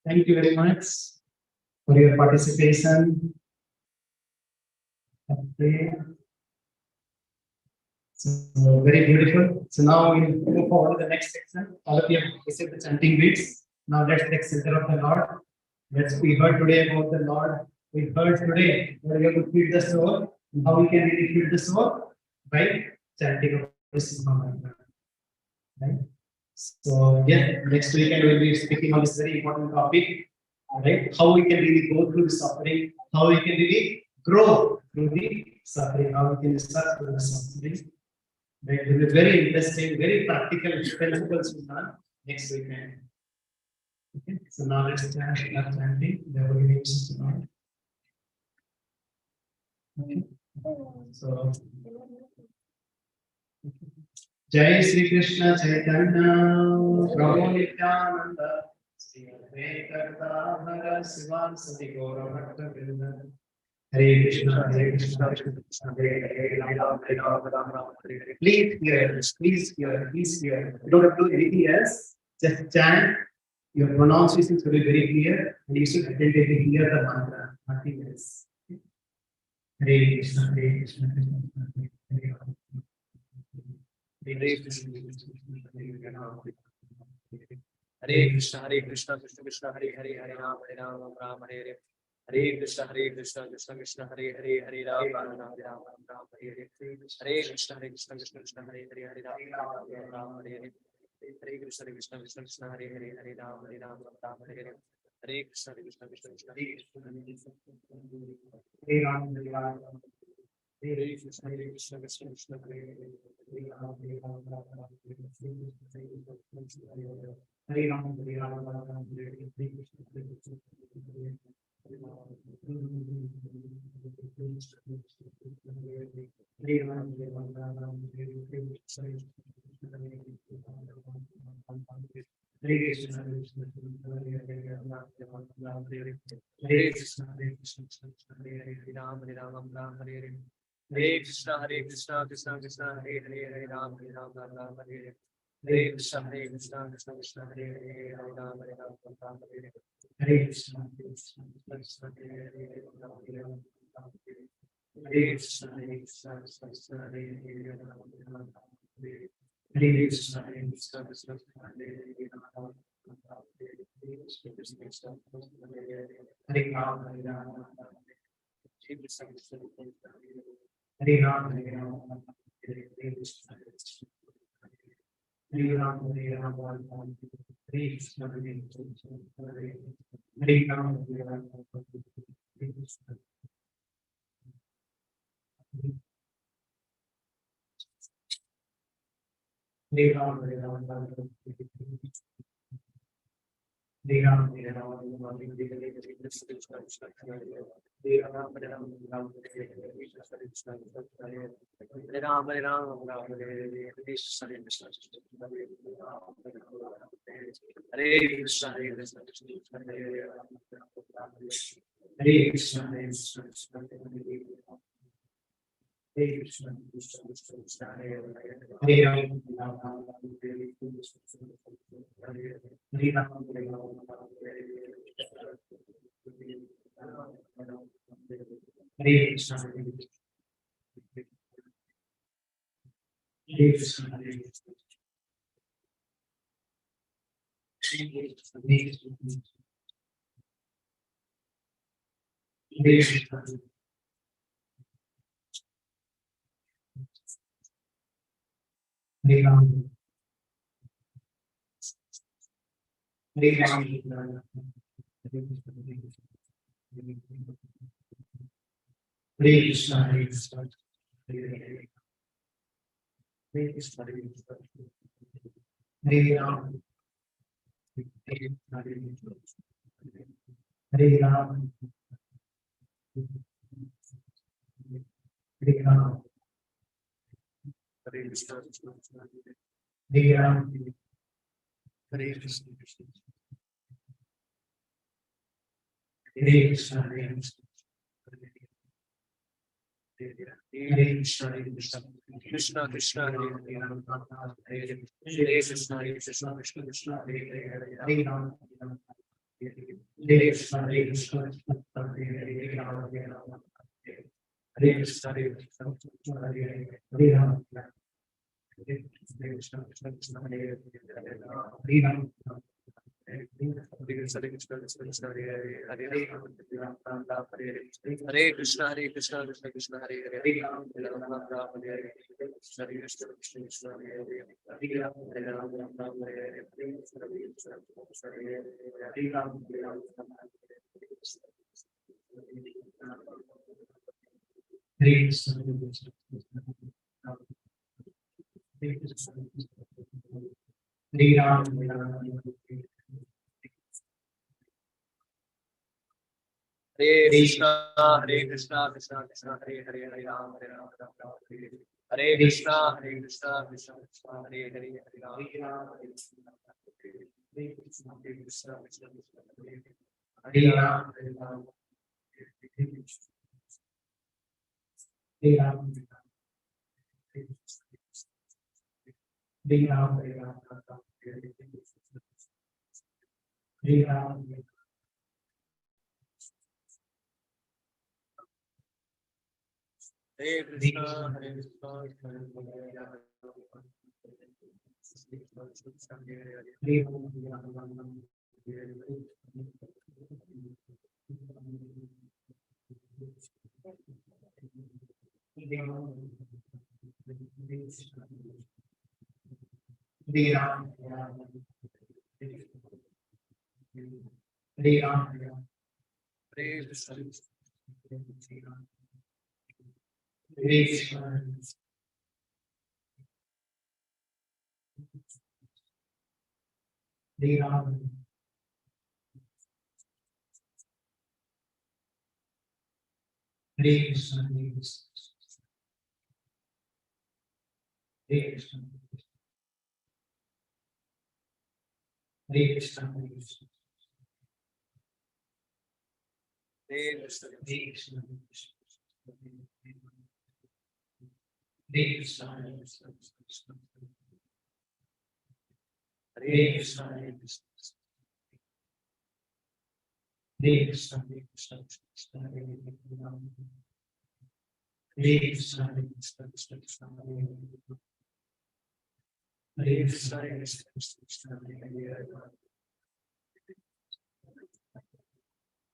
Thank you very much for your participation. Okay. So very beautiful. So now we'll move forward to the next section. All of you have received the chanting beats. Now let's take center of the Lord. We heard today about the Lord. We heard today that we have to feed the soul. And how we can really feed the soul? By chanting of this mantra. Right? So yeah, next weekend we'll be speaking on this very important topic. Right? How we can really go through the suffering, how we can really grow through the suffering, how we can start through the suffering. Right? It will be very interesting, very practical principles we learn next weekend. Okay, so now let's start chanting the holy names of the Lord. Okay. So Jai Sri Krishna Chaitanya Prabhu Nityananda Sri Advaita Gadadhara Sivan Sati Gaura Bhakta Vrinda Hare Krishna Krishna Krishna Hare Ram Hare. Please hear, please hear, please hear. You don't have to do anything else. Just chant. Your pronunciations will be very clear, and you should attentively hear the mantra. Nothing else. Hare Krishna Krishna Krishna Hare Ram. Hare Krishna Hare Krishna Krishna Krishna Hare Hare Hare Ram Ram Hare Hare. Hare Krishna Krishna Krishna Hare Hare Hare Ram Ram Hare Hare. Hare Krishna Krishna Krishna Hare Hare Hare Ram Ram Hare Hare. Hare Krishna Krishna Krishna Hare Hare Hare Ram Hare Hare. Hare Krishna Krishna Krishna Hare Ram Hare Ram. Hare Krishna Krishna Krishna Hare Hare Hare Ram Hare Ram. Hare Ram Hare Ram. Hare Krishna Krishna Krishna Hare Hare Hare Ram Ram Hare Hare. Hare Krishna Krishna Krishna Hare Hare Hare Ram Ram Hare Hare. Hare Krishna Krishna Krishna Hare Hare Hare Ram Ram Hare Hare. Hare Krishna Krishna Krishna Hare Hare Ram Ram Hare Hare. Hare Krishna Krishna Krishna Hare Hare Ram Ram Hare Hare. Hare Krishna Krishna Hare Hare Ram Ram Hare Hare. Hare Ram, Hare Ram, Hare Krishna, Hare Krishna. Hare Ram, Hare Ram, Hare Krishna, Hare Krishna. Hare Ram, Hare Ram, Hare Krishna. Hare Ram, Hare Ram, Hare Krishna. Hare Ram, Hare Ram, Hare Krishna, Hare Ram, Hare Ram, Hare Krishna, Hare Ram, Hare Ram, Hare Krishna, Hare Krishna, Hare Krishna, Hare Krishna, Hare Krishna, Hare Krishna, Hare Krishna, Krishna Krishna, Hare Hare, Hare Ram, Hare Ram, Hare Ram, Hare Krishna, Hare Krishna, Hare Krishna. Hare Ram, Hare Ram, Hare Krishna, Hare Krishna, Hare Krishna, Hare Krishna, Hare Ram, Hare Ram, Hare Ram, Hare Krishna, Hare Ram, Hare Krishna, Hare Krishna, Hare Krishna, Hare Krishna, Hare Krishna, Krishna Krishna, Hare Hare, Hare Krishna, Hare Krishna, Krishna Krishna, Hare Hare, Hare Ram, Hare Krishna, Hare Krishna, Hare Ram, Hare Krishna, Hare Krishna, Hare Ram, Hare Krishna, Krishna Krishna, Hare Ram, Hare Krishna, Hare Krishna, Krishna Hare Hare, Hare Ram, Hare Krishna, Hare Krishna, Krishna Krishna, Hare Hare, Hare Ram, Hare Krishna, Hare Krishna, Krishna Krishna, Hare Hare, Hare Ram, Hare Ram, Hare Krishna, Hare Krishna, Hare Ram, Hare Ram, Hare Krishna, Hare Krishna, Hare Krishna, Hare Ram, Hare Ram, Hare Krishna, Hare Krishna, Krishna Krishna, Hare Hare, Hare Ram, Hare Ram, Hare Krishna, Hare Krishna, Krishna Krishna, Hare Hare, Hare Ram, Hare Krishna, Hare Krishna, Krishna Krishna, Hare Ram, Hare Ram, Hare Ram, Hare Ram, Hare Ram, Hare Ram, Hare Krishna, Hare Krishna,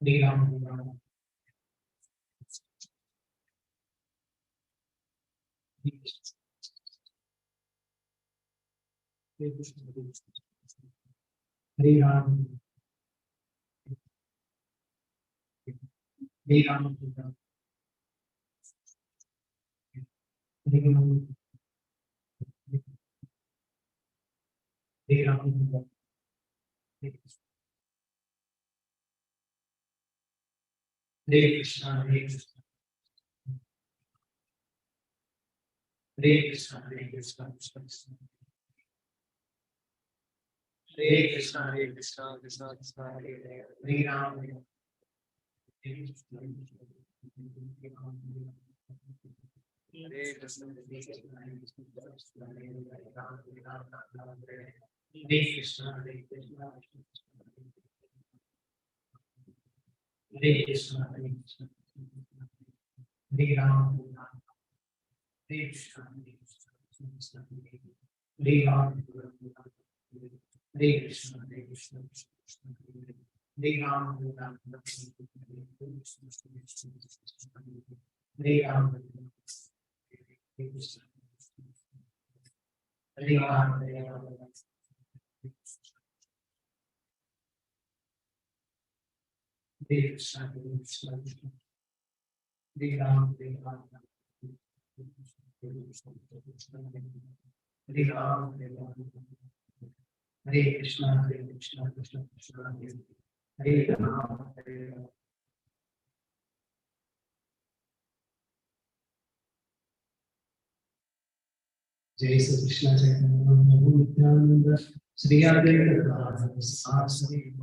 Hare Hare Ram. Hare Ram. Hare Ram. Hare Ram. Hare Krishna. Hare Krishna. Hare Krishna. Hare Krishna. Hare Krishna. Hare Krishna. Krishna Krishna. Hare Hare. Hare Ram. Hare Ram. Hare Krishna. Hare Krishna. Hare Krishna. Hare Krishna. Hare Krishna. Hare Krishna, Hare Krishna, Hare Ram, Hare Krishna, Hare Krishna, Hare Ram, Hare Krishna, Hare Krishna, Hare Ram, Hare Ram, Hare Ram, Hare Krishna, Hare Ram, Hare Ram. Hare Krishna, Hare Krishna, Hare Ram, Hare Ram, Hare Ram, Hare Ram, Hare Krishna, Hare Krishna, Krishna Krishna, Hare Ram, Hare Ram. Jai Sri Krishna Chaitanya Prabhu Nityananda Shri Advaita Saraswati.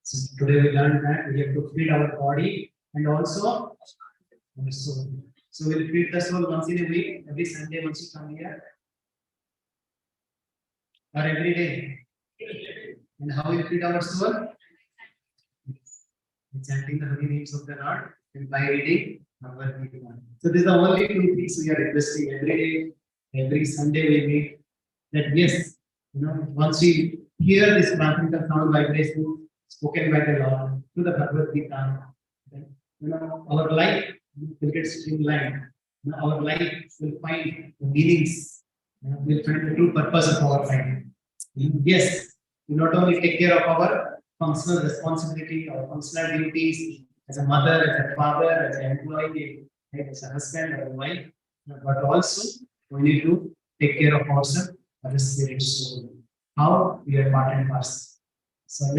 So today we learned that we have to feed our body and also our soul. So we'll feed the soul once in a week, every Sunday once you come here, or every day. And how we feed our soul? By chanting the holy names of the Lord and by reading our Kirtan. So these are the only two things we are requesting every day, every Sunday we meet. That yes, once we hear this practical sound vibration spoken by the Lord through the Bhagavad Gita, our life will get streamlined. Our life will find the meanings. We'll find the true purpose of our life. Yes, we not only take care of our functional responsibility, our functional duties as a mother, as a father, as an employee, as a husband or a wife, but also we need to take care of ourselves as a spirit soul. How? We are part and parcel. So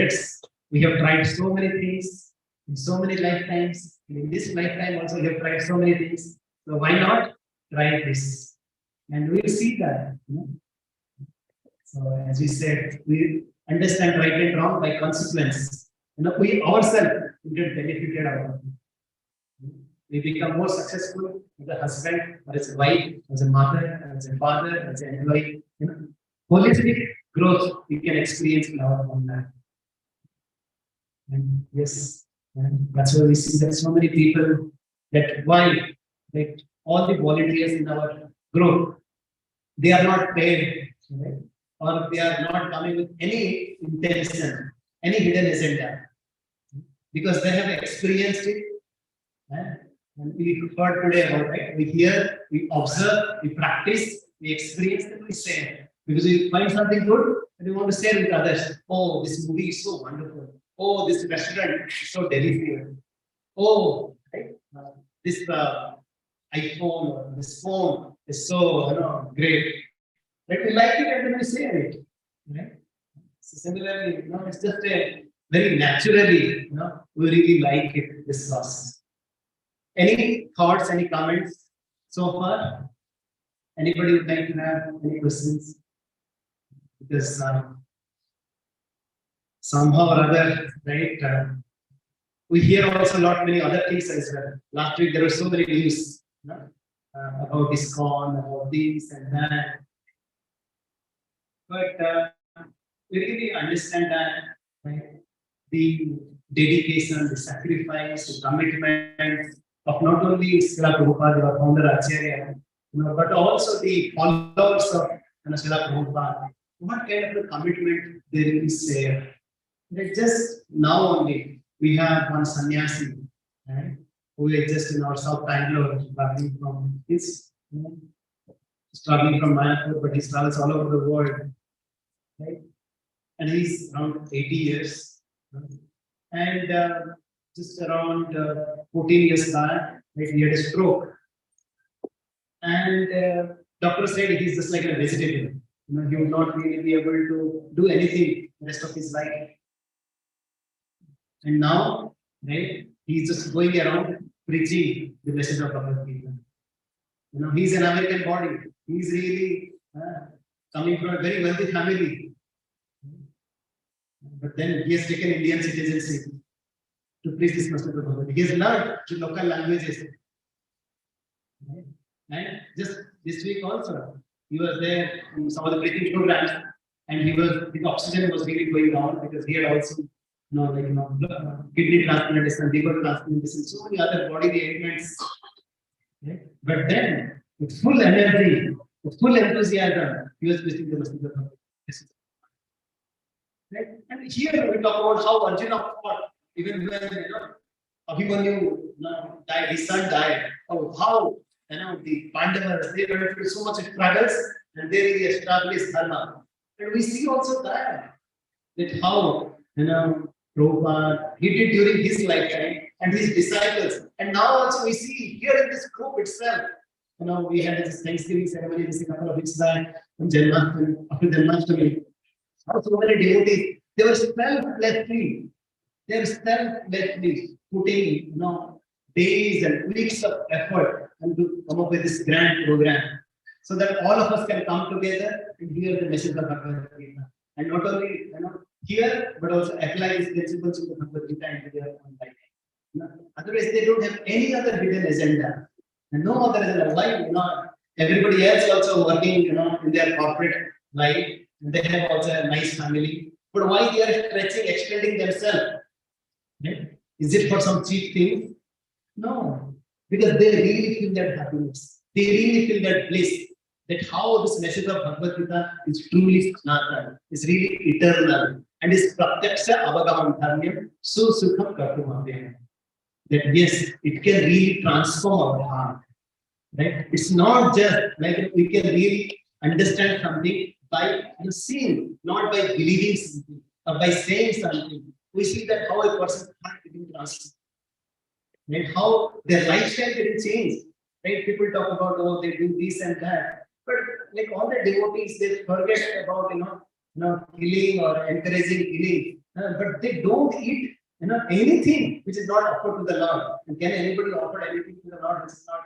we have tried so many things in so many lifetimes. In this lifetime also we have tried so many things. So why not try this? And we will see that. So as we said, we understand right and wrong by consequence. We ourselves get benefited out of it. We become more successful as a husband, or as a wife, as a mother, as a father, as an employee. Holistic growth we can experience in our own life. And yes, that's why we see that so many people, that why like all the volunteers in our group, they are not paid, right? Or they are not coming with any intention, any hidden agenda, because they have experienced it. And we heard today about it. We hear, we observe, we practice, we experience, and we share. Because we find something good and we want to share with others. Oh, this movie is so wonderful. Oh, this restaurant is so delicious. Oh, right? This iPhone or this phone is so great. Right? We like it and then we share it. Right? So similarly, it's just a very naturally, we really like it, this process. Any thoughts, any comments so far? Anybody would like to have any questions? Because somehow or other, right? We hear also a lot many other things as well. Last week there were so many news about ISKCON, about this and that. But we really understand that, right? The dedication, the sacrifice, the commitment of not only Srila Prabhupada, our founder Acharya, but also the followers of Srila Prabhupada. What kind of a commitment they really share? Just now only we have one sannyasi, right? who is just in our South Bangalore, traveling from his, he's traveling from Mayapur, but he travels all over the world, right? And he's around 80 years. And just around 14 years back, right, he had a stroke. And doctor said he's just like a vegetable. He would not really be able to do anything the rest of his life. And now, right, he's just going around preaching the message of Bhagavad Gita. He's an American body. He's really coming from a very wealthy family. But then he has taken Indian citizenship to preach this message of Bhagavad Gita. He has learned the local languages. And just this week also, he was there in some of the breathing programs, and his oxygen was really going down because he had also, kidney transplantation, liver transplantation, so many other body ailments. Right? But then, with full energy, with full enthusiasm, he was preaching the message of Bhagavad Gita. Right? And here we talk about how Arjuna fought, even when Abhimanyu died, his son died. Oh, how the Pandavas, they went through so much struggles, and they really established dharma. And we see also that how Prabhupada, he did during his lifetime and his disciples. And now also we see here in this group itself, we had this Thanksgiving ceremony just a couple of weeks back on after Janmashtami. So many devotees, they were selflessly putting days and weeks of effort and to come up with this grand program, so that all of us can come together and hear the message of Bhagavad Gita. And not only hear, but also apply these principles of the Bhagavad Gita into their own life. Otherwise, they don't have any other hidden agenda. And no other agenda. Why? Everybody else also working, in their corporate life. They have also a nice family. But why they are stretching, extending themselves? Right? Is it for some cheap thing? No. Because they really feel that happiness. They really feel that bliss. That how this message of Bhagavad Gita is truly Sanatana, is really eternal, and is pratyaksha avagaman dharmyam susukham kartumabhyam. That yes, it can really transform our heart. Right? It's not just like we can really understand something by seeing, not by believing something, or by saying something. We see that how a person's heart getting transformed. Right? How their lifestyle getting changed. Right? People talk about, they do this and that. But like all the devotees, they forget about healing or encouraging healing, but they don't eat anything which is not offered to the Lord. And can anybody offer anything to the Lord which is not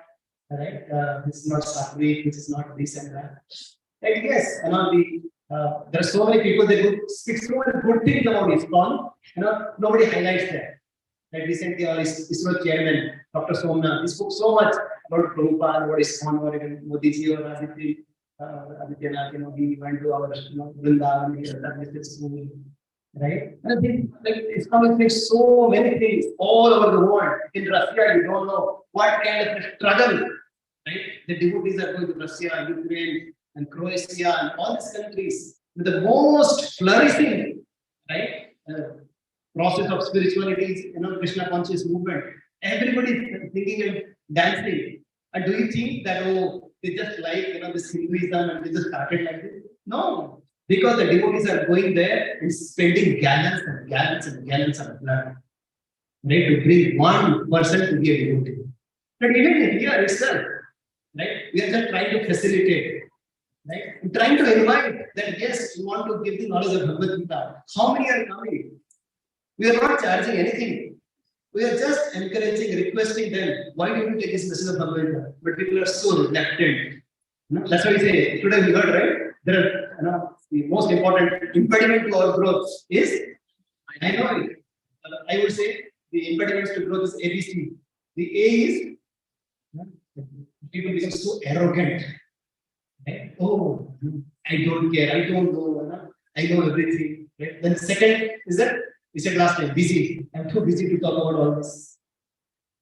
right? This is not sattvic, which is not this and that. Right? Yes, there are so many people that speak so many good things about ISKCON. Nobody highlights that. Like recently, our ISRO chairman, Dr. Somnath, he spoke so much about Prabhupada, about ISKCON, or even Modi ji or Adityanath, he went to our Vrindavan, he established his school, right? And I think ISKCON makes so many things all over the world. In Russia, you don't know what kind of a struggle, right? The devotees are going to Russia, Ukraine, and Croatia, and all these countries with the most flourishing, right? Process of spirituality, Krishna conscious movement. Everybody is thinking and dancing. And do you think that they just like this Hinduism and they just started like this? No, because the devotees are going there and spending gallons and gallons and gallons of blood, right, to bring one person to be a devotee. But even here itself, right, we are just trying to facilitate. Right? We're trying to invite that yes, you want to give the knowledge of Bhagavad Gita. How many are coming? We are not charging anything. We are just encouraging, requesting them. Why do you take this message of Bhagavad Gita? But people are so reluctant. That's why we say today we heard, right? There are the most important impediment to our growth is I know it. I would say the impediments to growth is ABC. The A is people become so arrogant. Right? Oh, I don't care. I don't know. I know everything. Right? Then second is that we said last time, busy. I'm too busy to talk about all this.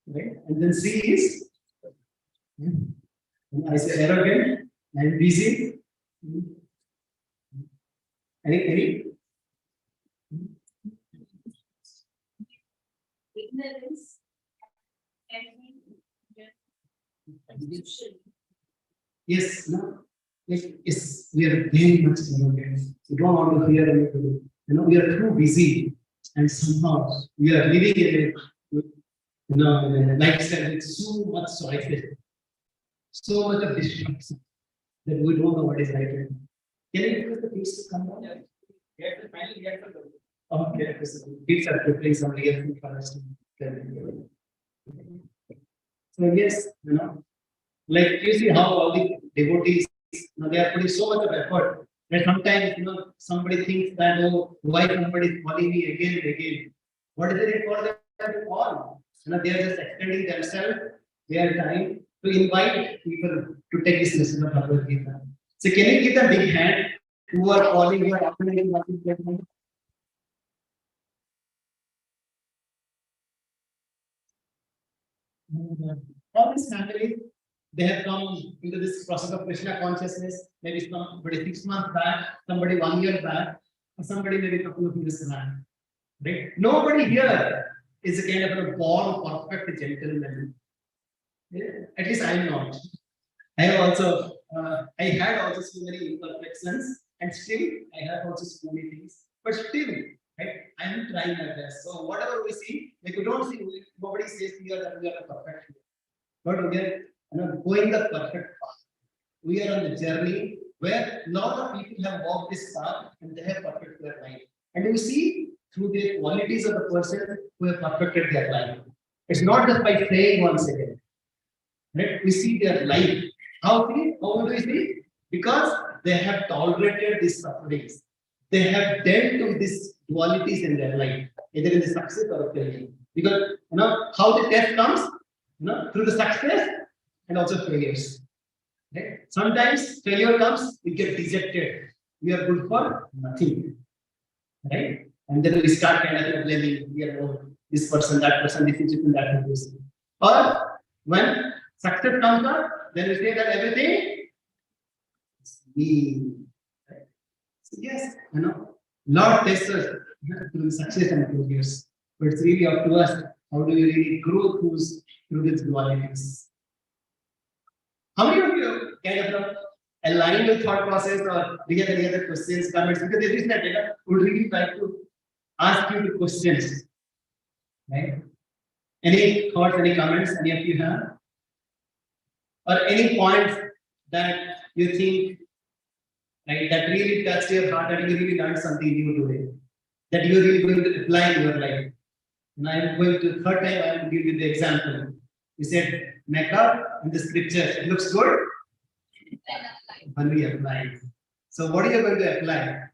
Right? And then C is I say arrogant and busy. Any? Ignorance, envy, Yes, no. Yes, we are very much innovative. We don't want to hear anything. We are too busy, and somehow we are living in a lifestyle with so much choices, so much of distraction that we don't know what is right. Can you request the kids to come down? Okay, kids are preparing some real food for us to tell them. So yes, like you see how all the devotees, they are putting so much of effort that sometimes somebody thinks that, oh, why somebody is calling me again and again? What is it for them to call? They are just extending themselves, their time to invite people to take this lesson of Bhagavad Gita. So can you give a big hand who are calling, who are happening? All these families, they have come into this process of Krishna consciousness, maybe somebody 6 months back, somebody 1 year back, or somebody maybe a couple of years back. Right? Nobody here is a kind of a born perfect gentleman. Yeah? At least I am not. I have also, I had also so many imperfections, and still I have also so many things. But still, right, I am trying my best. So whatever we see, like we don't see, nobody says here that we are perfect. But we are going the perfect path. We are on the journey where a lot of people have walked this path and they have perfected their life. And you see through the qualities of the person who have perfected their life. It's not just by saying once again. Right? We see their life. How do we see? Because they have tolerated these sufferings. They have dealt with these dualities in their life, either in the success or failure. Because how the test comes, through the success and also failures. Right? Sometimes failure comes, we get dejected. We are good for nothing. Right? And then we start kind of blaming this person, that person, this person, that person. Or when success comes up, then we say that everything is me. Right? So yes, Lord tests us through success and failures. But it's really up to us. How do we really grow through these dualities? How many of you kind of align with thought process, or do you have any other questions, comments? Because there is that data would really like to ask you the questions. Right? Any thoughts, any comments, any of you have? Or any points that you think, right, that really touched your heart, that you really learned something new today, that you're really going to apply in your life. And I'm going to, third time I am going to give you the example. You said, makeup in the scriptures, it looks good. When we apply. So what are you going to apply?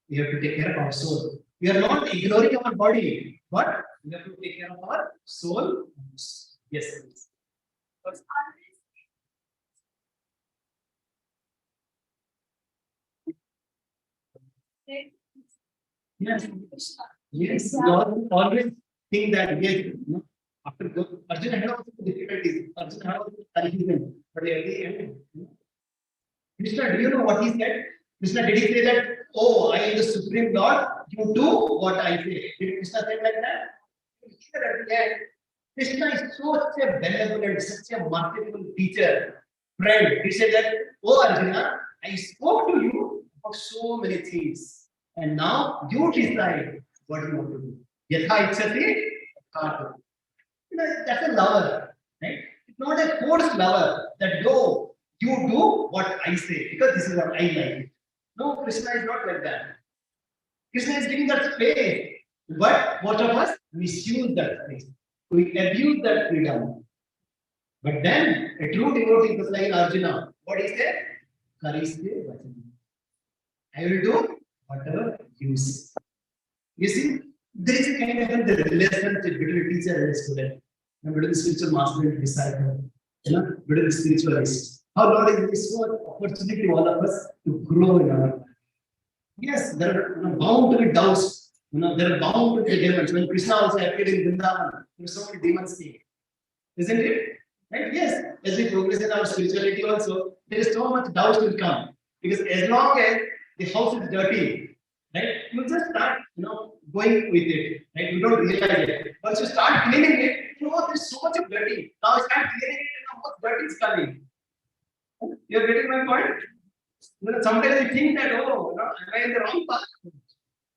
We have to take care of our soul. We are not ignoring our body, but we have to take care of our soul. Yes. Yes. Yes. We always think that after Arjuna had also difficulties. Arjuna had also confusion. But at the end, Krishna, do you know what he said? Krishna, did he say that, oh, I am the Supreme Lord, you do what I say? Did Krishna say like that? Here at the end, Krishna is such a benevolent, such a merciful teacher, friend. He said that, oh Arjuna, I spoke to you about so many things. And now you decide what you want to do. Yatha ichchati kartu. That's a lover, right? It's not a forced lover that you do what I say because this is what I like. No, Krishna is not like that. Krishna is giving that space, but most of us misuse that space. We abuse that freedom. But then a true devotee, just like Arjuna, what he said? Kariste vachana. I will do whatever you say. You see, there is a kind of the relationship between teacher and student, and between the spiritual master and disciple, between the spiritualist. How Lord is giving so much opportunity to all of us to grow in our life. Yes, there are bound to be doubts. There are bound to be demons. When Krishna also appeared in Vrindavan, there were so many demons came. Isn't it? Right? Yes. As we progress in our spirituality also, there is so much doubts will come. Because as long as the house is dirty, right, you just start, going with it. Right? You don't realize it. Once you start cleaning it, there is so much is dirty. Now start clearing it and how much dirt is coming. You're getting my point? Sometimes you think that, oh, am I in the wrong path?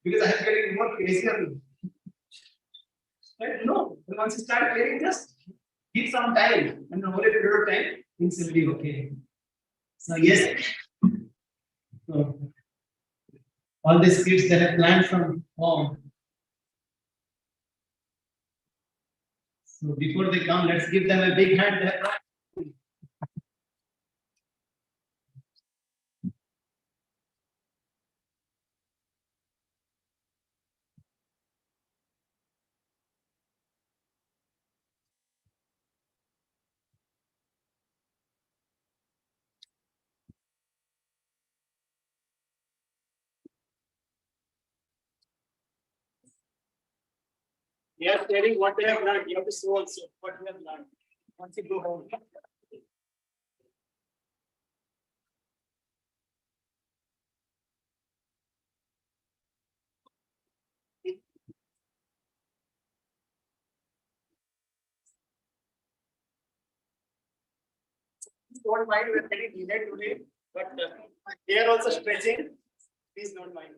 Because I am getting more crazier. Right? No, once you start clearing, just give some time, and over a period of time, things will be okay. So, yes, so, all these kids they have planned from home. So, before they come, let's give them a big hand. They have planned. Yes, telling what they have learned. You have to show also what you have learned. Once you go home. Don't mind, we're very delayed today, but they are also stretching. Please don't mind.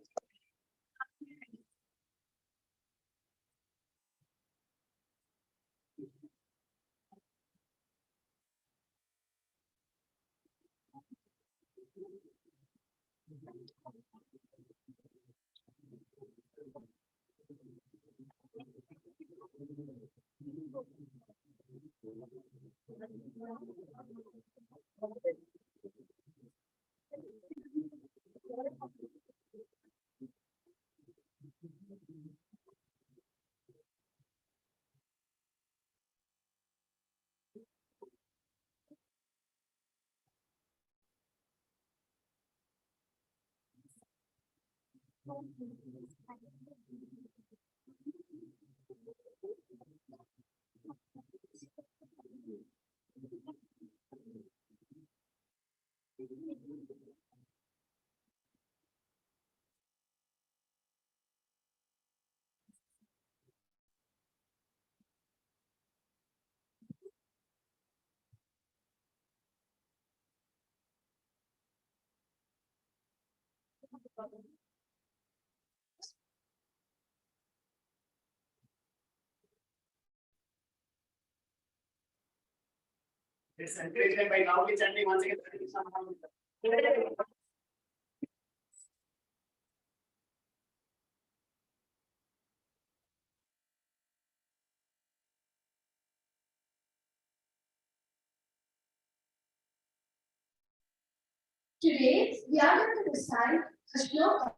This encouragement by now, which only once again. Today, we are going to recite a shloka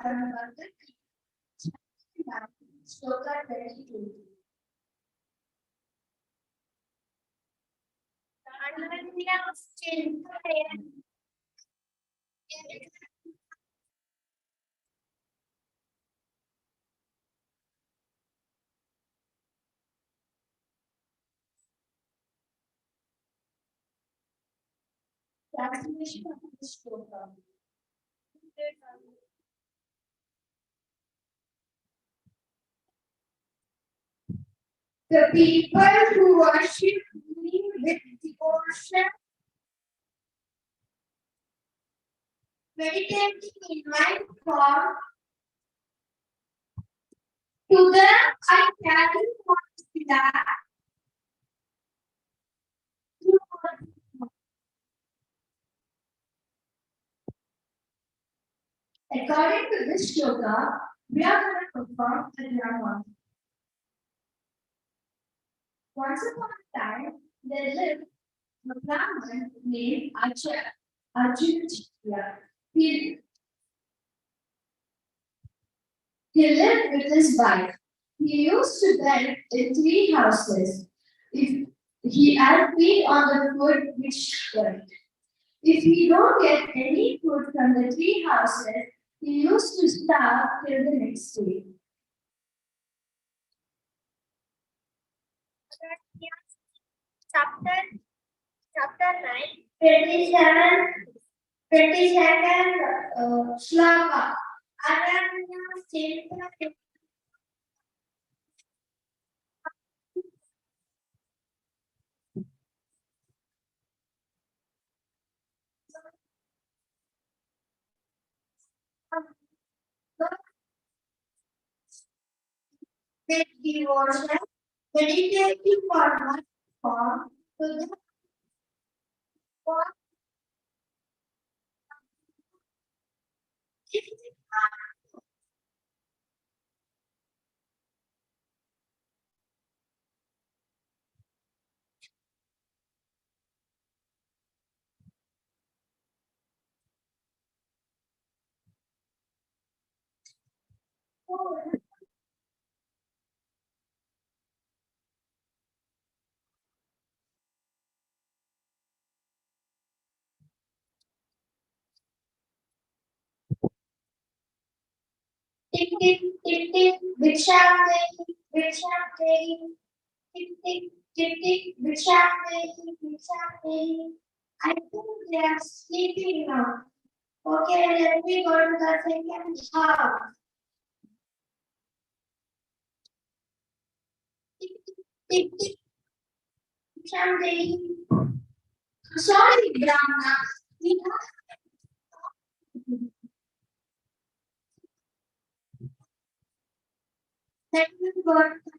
from Shloka 22. Translation of this shloka. The people who worship me with devotion, meditating in my form, to them I carry what that. According to this shloka, we are going to perform a drama. Once upon a time, there lived a Brahmin named Akshar. Arjuna. He lived with his wife. He used to build in 3 houses. If he had feed on the food which went. If he don't get any food from the 3 houses, he used to starve till the next day. Chapter 9, 22nd Shloka. with devotion, meditating for one form to the form. Tick tick tick tick, Bhikshamdei, Bhikshamdei, tick tick tick tick, Bhikshamdei, Bhikshamdei. I think they are sleeping now. Okay, let me go to the second house. Tick tick tick tick, Bhikshamdei. Sorry, Brahma. We have. Let me go to the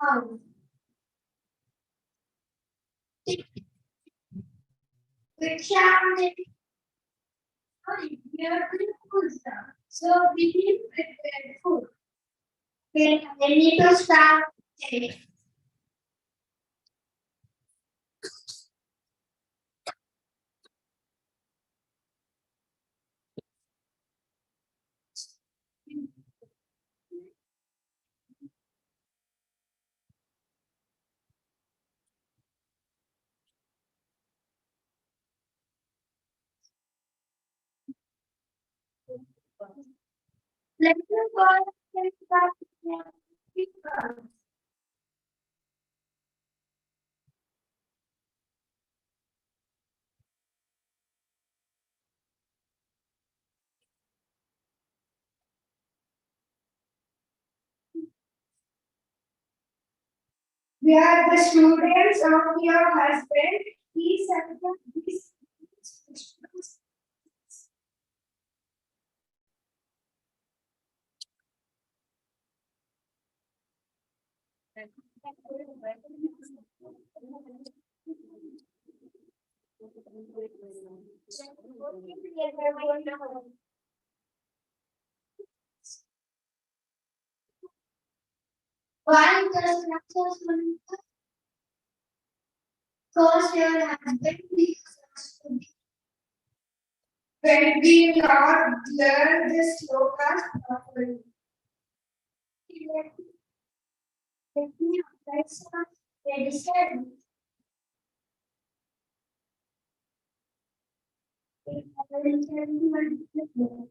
house. Tick tick, Bhikshamdei. Sorry, we are doing food stuff. So we need to prepare food. Okay, I need to start. Okay. Let me go and start. We are the students of your husband. He sent us these. Why does not cause your husband please us to be? When we not learn this slokas properly. Let me apply some medicine. I will tell you